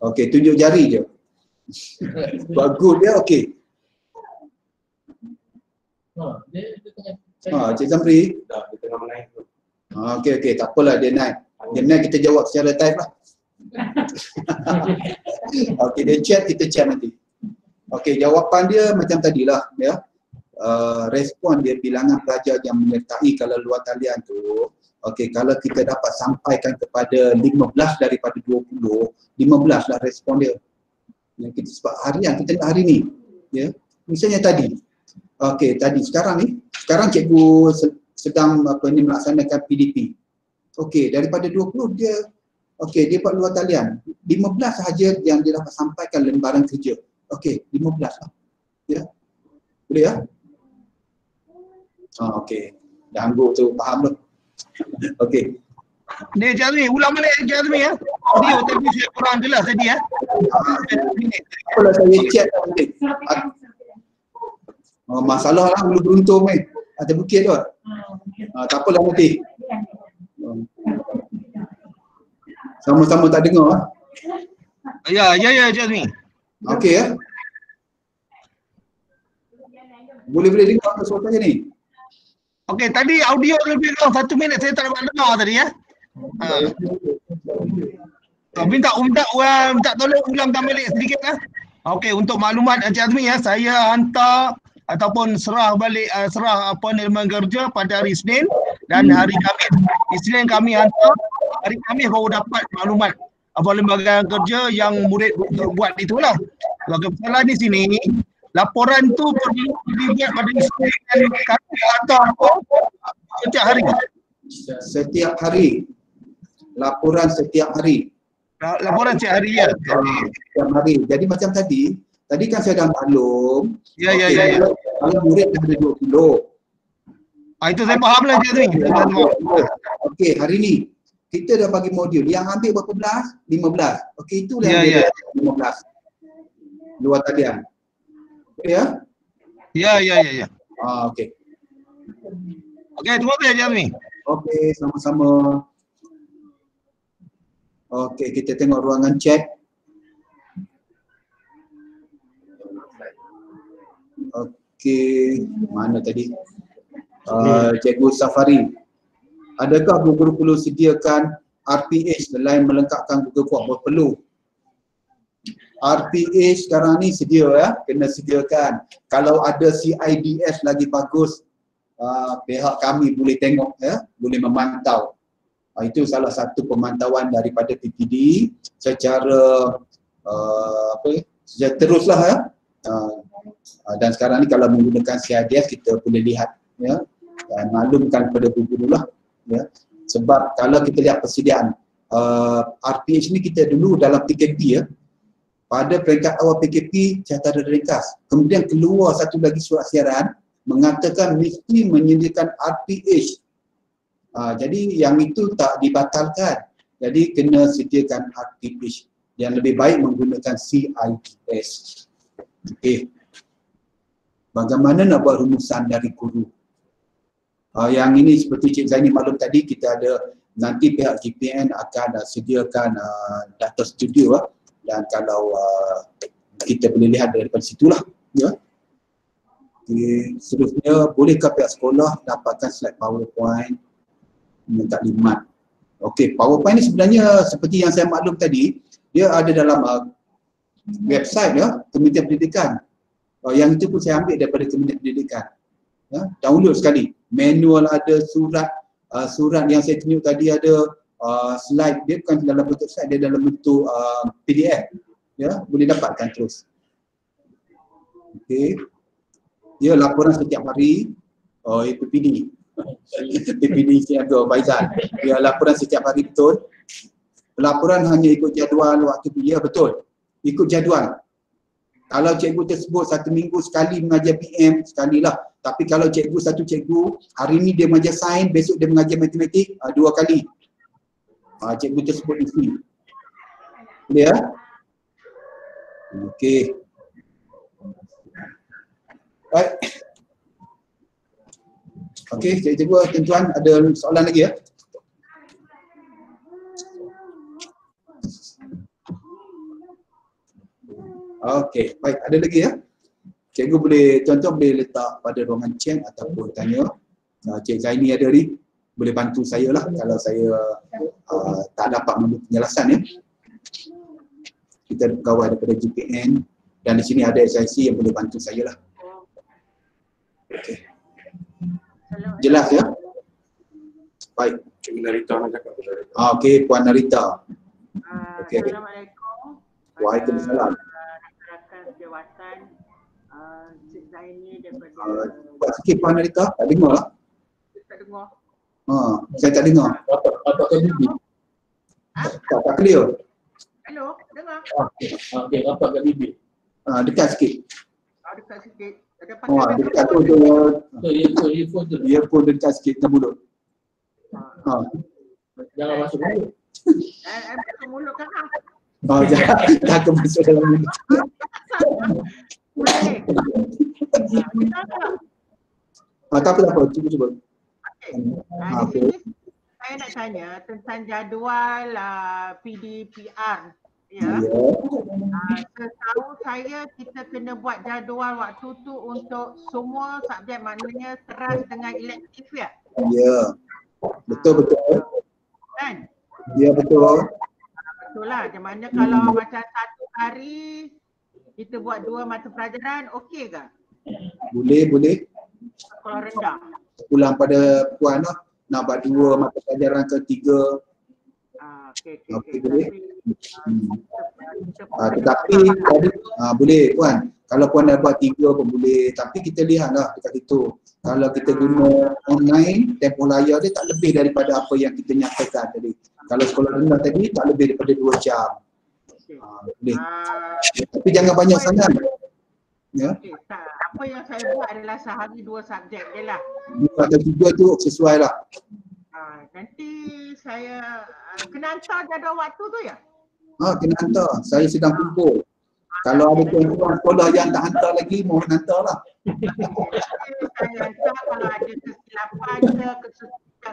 Okey, tunjuk jari je. Buat good dia okey. Cik Zamri. Dah, dia tengah menaik tu. Okey, tak apalah dia naik. Dia naik kita jawab secara type lah. Okey, dia chat, kita chat nanti. Okey, jawapan dia macam tadilah ya. Respon dia bilangan pelajar yang menyertai kalau luar talian tu, okey, kalau kita dapat sampaikan kepada 15 daripada 20, 15 lah respon dia. Yang kita sebab harian, kita tengok hari ni. Ya. Misalnya tadi. Okey, sekarang cikgu sedang melaksanakan PDP. Okey, daripada 20 dia dia buat luar talian. 15 sahaja yang dia dapat sampaikan lembaran kerja. Okey, 15 lah. Ya. Boleh ya? Okey. Dah angguk tu faham tu. Okey. Ni Jazmi, ulang balik Jazmi ya. Audio tadi saya kurang jelas tadi ya. Apalah saya chat nanti. Masalah lah belum beruntung ni. Ada bukit tu. Tak apalah nanti. Sama-sama tak dengar. Ya Jazmi. Okey ya. Boleh dengar suara ni. Okey, tadi audio lebih kurang 1 minit saya tak dapat dengar tadi ya. Minta tolong ulangkan balik sedikit lah. Okey, untuk maklumat Encik Azmi ya, saya hantar ataupun serah balik lembaran kerja pada hari Isnin dan hari Khamis. Isnin kami hantar, hari Khamis baru dapat maklumat apa lembaga kerja yang murid buat itulah. Kalau kesalahan di sini, laporan tu perlu dibuat pada Isnin dan kami hantar setiap hari. Setiap hari. Laporan setiap hari. Laporan setiap hari ya. Setiap hari. Jadi macam tadi kan saya dah maklum. Ya. Kalau murid dah ada 20. Itu saya faham lah Encik Azmi. Okey, hari ni kita dah bagi modul. Yang ambil berapa belas? 15. Okey, itulah Ya. 15. Luar talian. Okey ya? Ya. Okey. Okey, terima kasih Encik Azmi. Okey, sama-sama. Okey, kita tengok ruangan chat. Okey, mana tadi? Cikgu Safari. Adakah guru perlu sediakan RPH selain melengkapkan Google Form? Perlu. RPH sekarang ni sedia ya, kena sediakan. Kalau ada CIDS lagi bagus, pihak kami boleh tengok ya, boleh memantau. Itu salah satu pemantauan daripada PPD secara secara teruslah ya. Dan sekarang ni kalau menggunakan CIDS kita boleh lihat ya, dan maklumkan kepada guru lah ya. Sebab kalau kita lihat persediaan RPH ni kita dulu dalam PKP ya. Pada peringkat awal PKP catatan ringkas. Kemudian keluar satu lagi surat siaran mengatakan mesti menyediakan RPH. Jadi yang itu tak dibatalkan. Jadi kena sediakan RPH. Yang lebih baik menggunakan CIDS. Okey. Bagaimana nak buat rumusan dari guru? Yang ini seperti Cik Zaini maklum tadi, kita ada nanti pihak GPN akan sediakan data studio dan kalau kita boleh lihat daripada situlah ya. Okay. Seterusnya, bolehkah pihak sekolah dapatkan slide PowerPoint minta limat? Okey, PowerPoint ni sebenarnya seperti yang saya maklum tadi, dia ada dalam website ya, Kementerian Pendidikan. Yang itu pun saya ambil daripada Kementerian Pendidikan. Ya, download sekali. Manual ada, surat yang saya tunjuk tadi ada, slide dia bukan dalam bentuk slide, dia dalam bentuk PDF. Ya, boleh dapatkan terus. Okey. Ya, laporan setiap hari. PPD. PPD Siaga Faizal. Ya, laporan setiap hari betul. Laporan hanya ikut jadual waktu dia betul. Ikut jadual. Kalau cikgu tersebut 1 minggu sekali mengajar PM, sekalilah. Tapi kalau satu cikgu, hari ni dia mengajar sains, besok dia mengajar matematik, 2 kali. Cikgu tersebut di sini. Boleh ya? Okey. Baik. Okey, cikgu, tuan-tuan ada soalan lagi ya? Okey, baik. Ada lagi ya? Cikgu boleh, tuan-tuan boleh letak pada ruangan chat ataupun tanya. Cik Zaini ada ni, boleh bantu saya lah kalau saya tak dapat memberi penjelasan ya. Kita ada pegawai daripada GPN dan di sini ada SIC yang boleh bantu saya lah. Okey. Jelas ya? Baik. Cik Narita nak cakap. Okey, Puan Narita. Okey. Assalamualaikum. Waalaikumsalam. Rakan jawatan Cik Zaini daripada Buat sikit Puan Narita, tak dengar lah. tak dengar. Saya tak dengar. Rapatkan bibir. Tak clear. Hello, dengar? Okey, rapatkan bibir. Dekat sikit. Dekat sikit. Ada pakai Dekat tu Earphone tu. earphone dekat sikit ke mulut. Jangan masuk mulut. masuk mulut kan? Jangan ke masuk dalam mulut. Boleh. Kita tak? Tak apa, cuba. Di sini saya nak tanya tentang jadual PDPR. Ya. Setahu saya kita kena buat jadual waktu tu untuk semua subjek, maknanya teras dengan elektif ya? Ya. Betul. Kan? Ya, betul. Betul lah. Macam mana kalau macam satu hari kita buat 2 mata pelajaran, okey ke? Boleh. Sekolah rendah. Pulang pada Puan lah. Nak buat 2 mata pelajaran ke 3. Okey, boleh. Tetapi tadi boleh Puan. Kalau Puan dah buat 3 pun boleh. Tapi kita lihatlah dekat situ. Kalau kita guna online, tempoh layar dia tak lebih daripada apa yang kita nyatakan tadi. Kalau sekolah rendah tadi tak lebih daripada 2 jam. Boleh. Tapi jangan banyak sangat. Ya. Apa yang saya buat adalah sehari 2 subjek je lah. 2 atau 3 tu sesuai lah. Nanti saya kena hantar jadual waktu tu ya? Kena hantar. Saya sedang kumpul. Kalau ada tuan-tuan sekolah yang tak hantar lagi, mohon hantar lah. Saya hantar kalau ada kesilapan ke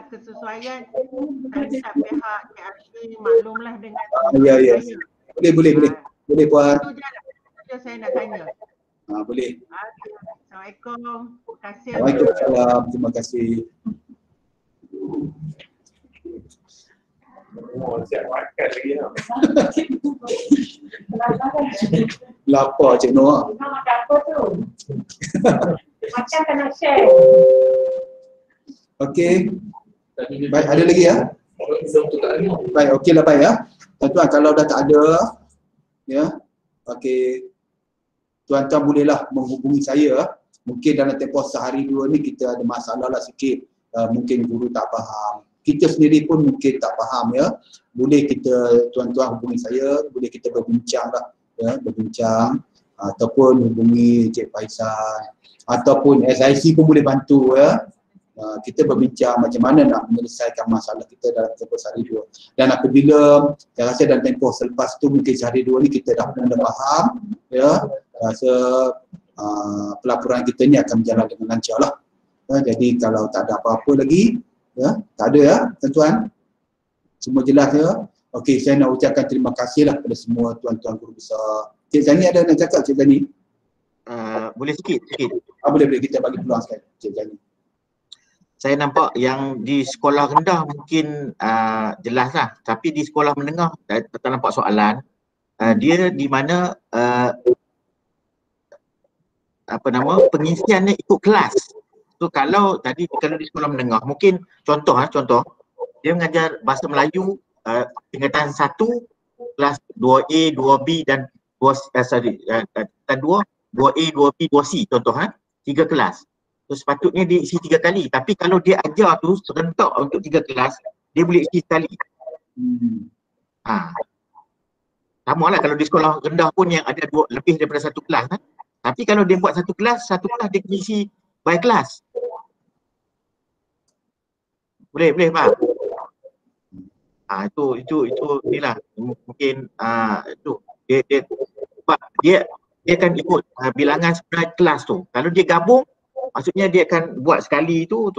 kesesuaian, saya minta pihak KRC maklumlah dengan Ya. Boleh. Boleh Puan. Itu je saya nak tanya. Boleh. Assalamualaikum. Terima kasih. Waalaikumsalam. Terima kasih. Siap makan lagi lah. Lapar Cik Noah. Makan apa tu? Macam kena share. Okey. Baik, ada lagi ya? Baik, okeylah baik ya. Tuan-tuan kalau dah tak ada ya. Okey. Tuan-tuan bolehlah menghubungi saya. Mungkin dalam tempoh sehari 2 ni kita ada masalah lah sikit. Mungkin guru tak faham. Kita sendiri pun mungkin tak faham ya. Boleh kita tuan-tuan hubungi saya, boleh kita berbincang lah ya, berbincang ataupun hubungi Cik Faisal ataupun SIC pun boleh bantu ya. Kita berbincang macam mana nak menyelesaikan masalah kita dalam tempoh sehari 2. Dan apabila saya rasa dalam tempoh selepas tu mungkin sehari 2 ni kita dah faham ya, rasa pelaporan kita ni akan berjalan dengan lancar lah. Jadi kalau tak ada apa-apa lagi ya, tak ada ya tuan-tuan, semua jelas ya. Okey, saya nak ucapkan terima kasih lah kepada semua tuan-tuan guru besar. Cik Zani ada nak cakap Cik Zani? Boleh sikit. Boleh kita bagi peluang sekali Cik Zani. Saya nampak yang di sekolah rendah mungkin jelas lah, tapi di sekolah menengah tak nampak soalan. Dia di mana pengisiannya ikut kelas. So kalau di sekolah menengah mungkin contoh dia mengajar bahasa Melayu tingkatan 1 kelas 2A, 2B dan 2A, 2B, 2C contoh 3 kelas. So sepatutnya dia isi 3 kali, tapi kalau dia ajar tu serentak untuk 3 kelas, dia boleh isi sekali. Sama lah kalau di sekolah rendah pun yang ada lebih daripada 1 kelas kan. Tapi kalau dia buat 1 kelas dia kena isi by kelas. Boleh faham? Itu inilah mungkin itu dia akan ikut bilangan sebenarnya kelas tu. Kalau dia gabung maksudnya dia akan buat sekali tu.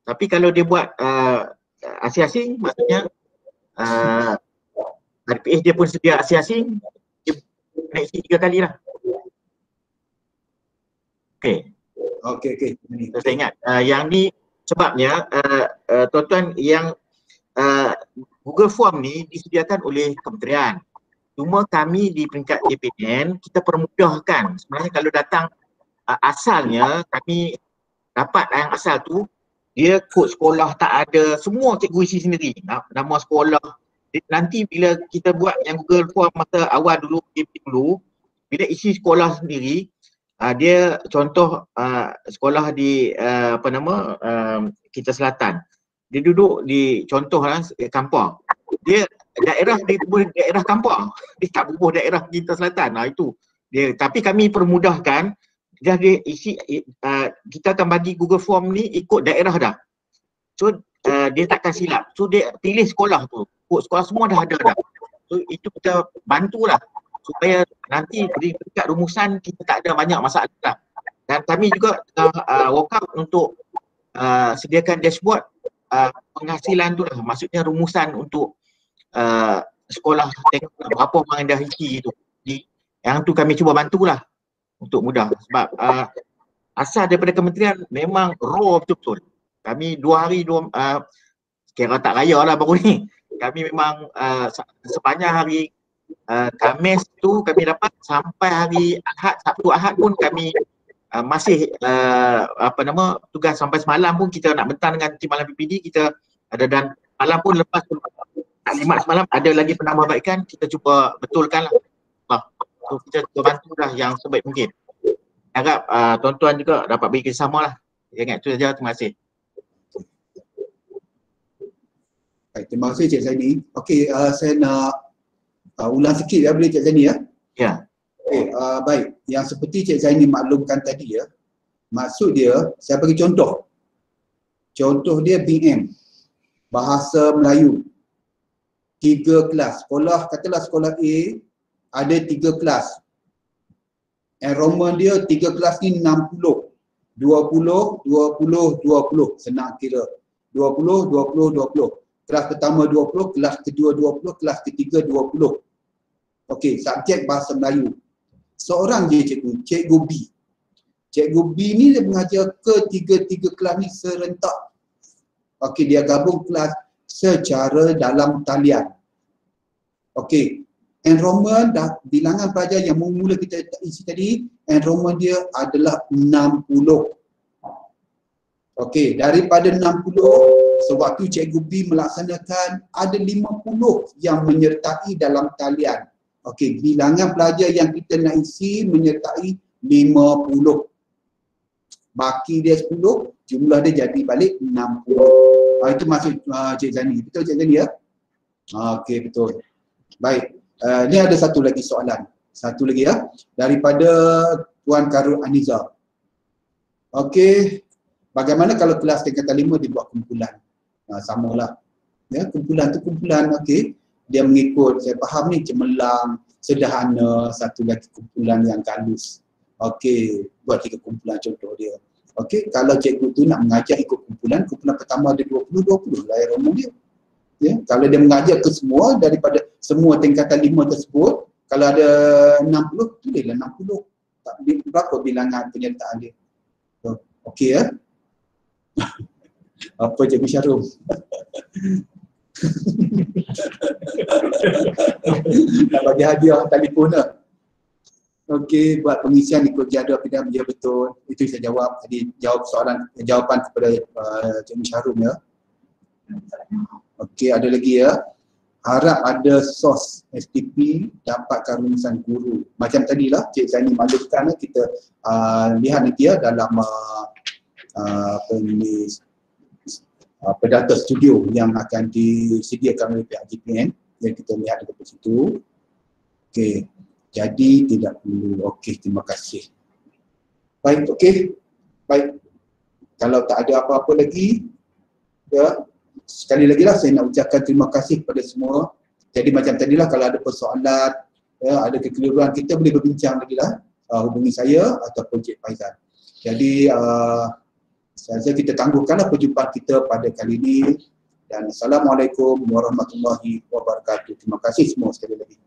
Tapi kalau dia buat asing-asing maksudnya RPS dia pun sedia asing-asing, dia kena isi 3 kali lah. Okey. Okey. Saya ingat yang ni sebabnya tuan-tuan yang Google Form ni disediakan oleh kementerian. Cuma kami di peringkat JPN kita permudahkan. Sebenarnya kalau datang asalnya kami dapat yang asal tu dia kod sekolah tak ada, semua cikgu isi sendiri. Nama sekolah. Nanti bila kita buat yang Google Form masa awal dulu, bila isi sekolah sendiri, dia contoh sekolah di Kita Selatan. Dia duduk di contoh kampung. Dia daerah kampung. Dia tak berubah daerah Kita Selatan. Itu dia. Tapi kami permudahkan. Dia isi kita akan bagi Google Form ni ikut daerah dah. So dia takkan silap. So dia pilih sekolah tu. Kod sekolah semua dah ada dah. So itu kita bantulah supaya nanti di dekat rumusan kita tak ada banyak masalah. Dan kami juga work out untuk sediakan dashboard penghasilan tu lah. Maksudnya rumusan untuk sekolah tengok berapa orang yang dah isi tu. Yang tu kami cuba bantulah untuk mudah. Sebab asal daripada kementerian memang raw betul-betul. Kami 2 hari kira tak raya lah baru ni. Kami memang sepanjang hari Khamis tu kami dapat sampai hari Ahad, Sabtu Ahad pun kami masih tugas sampai semalam pun kita nak bentang dengan tim malam PPD kita ada, dan malam pun lepas taklimat semalam ada lagi penambahbaikan kita cuba betulkan lah. So kita cuba bantu lah yang sebaik mungkin. Harap tuan-tuan juga dapat beri kerjasama lah. Ingat tu saja, terima kasih. Baik, terima kasih Cik Zaini. Okey, saya nak ulang sikit ya, boleh Cik Zaini ya? Ya. Okey, baik. Yang seperti Cik Zaini maklumkan tadi ya, maksud dia, saya bagi contoh. Contoh dia BM, Bahasa Melayu. 3 kelas. Sekolah, katalah sekolah A, ada 3 kelas. Enrollment dia 3 kelas ni 60. 20, 20, 20. Senang kira. 20, 20, 20. Kelas pertama 20, kelas kedua 20, kelas ketiga 20. Okey, subjek Bahasa Melayu. Seorang je cikgu, Cikgu B. Cikgu B ni dia mengajar ketiga-tiga kelas ni serentak. Okey, dia gabung kelas secara dalam talian. Okey, enrollment dah bilangan pelajar yang mula kita isi tadi, enrollment dia adalah 60. Okey, daripada 60, sewaktu Cikgu B melaksanakan, ada 50 yang menyertai dalam talian. Okey, bilangan pelajar yang kita nak isi menyertai 50. Baki dia 10, jumlah dia jadi balik 60. Itu maksud Cik Zani. Betul Cik Zani ya? Okey, betul. Baik. Ni ada satu lagi soalan. Satu lagi ya. Daripada Tuan Karul Aniza. Okey. Bagaimana kalau kelas tingkatan 5 dibuat kumpulan? Samalah. Ya, kumpulan tu kumpulan, okey. Dia mengikut, saya faham ni cemerlang, sederhana, satu lagi kumpulan yang halus. Okey, buat 3 kumpulan contoh dia. Okey, kalau cikgu tu nak mengajar ikut kumpulan, kumpulan pertama ada 20 lah enrollment dia. Ya, kalau dia mengajar ke semua daripada semua tingkatan 5 tersebut, kalau ada 60, tulislah 60. Tak berapa bilangan penyertaan dia. Okey ya. Apa Cikgu Syarum? Nak bagi hadiah telefon lah. Okey, buat pengisian ikut jadual pidana dia betul. Itu saya jawab. Tadi jawapan kepada Cikgu Syarum ya. Okey, ada lagi ya. Harap ada sos STP dapatkan rumusan guru. Macam tadilah Cik Zaini maklumkan, kita lihat nanti ya dalam data studio yang akan disediakan oleh pihak JPN yang kita lihat dekat situ. Okey, jadi tidak perlu. Okey, terima kasih. Baik, okey. Baik. Kalau tak ada apa-apa lagi, ya, sekali lagi lah saya nak ucapkan terima kasih kepada semua. Jadi macam tadilah kalau ada persoalan, ya, ada kekeliruan, kita boleh berbincang lagi lah. Hubungi saya ataupun Cik Faizal. Jadi saya rasa kita tangguhkanlah perjumpaan kita pada kali ini. Dan Assalamualaikum warahmatullahi wabarakatuh. Terima kasih semua sekali lagi.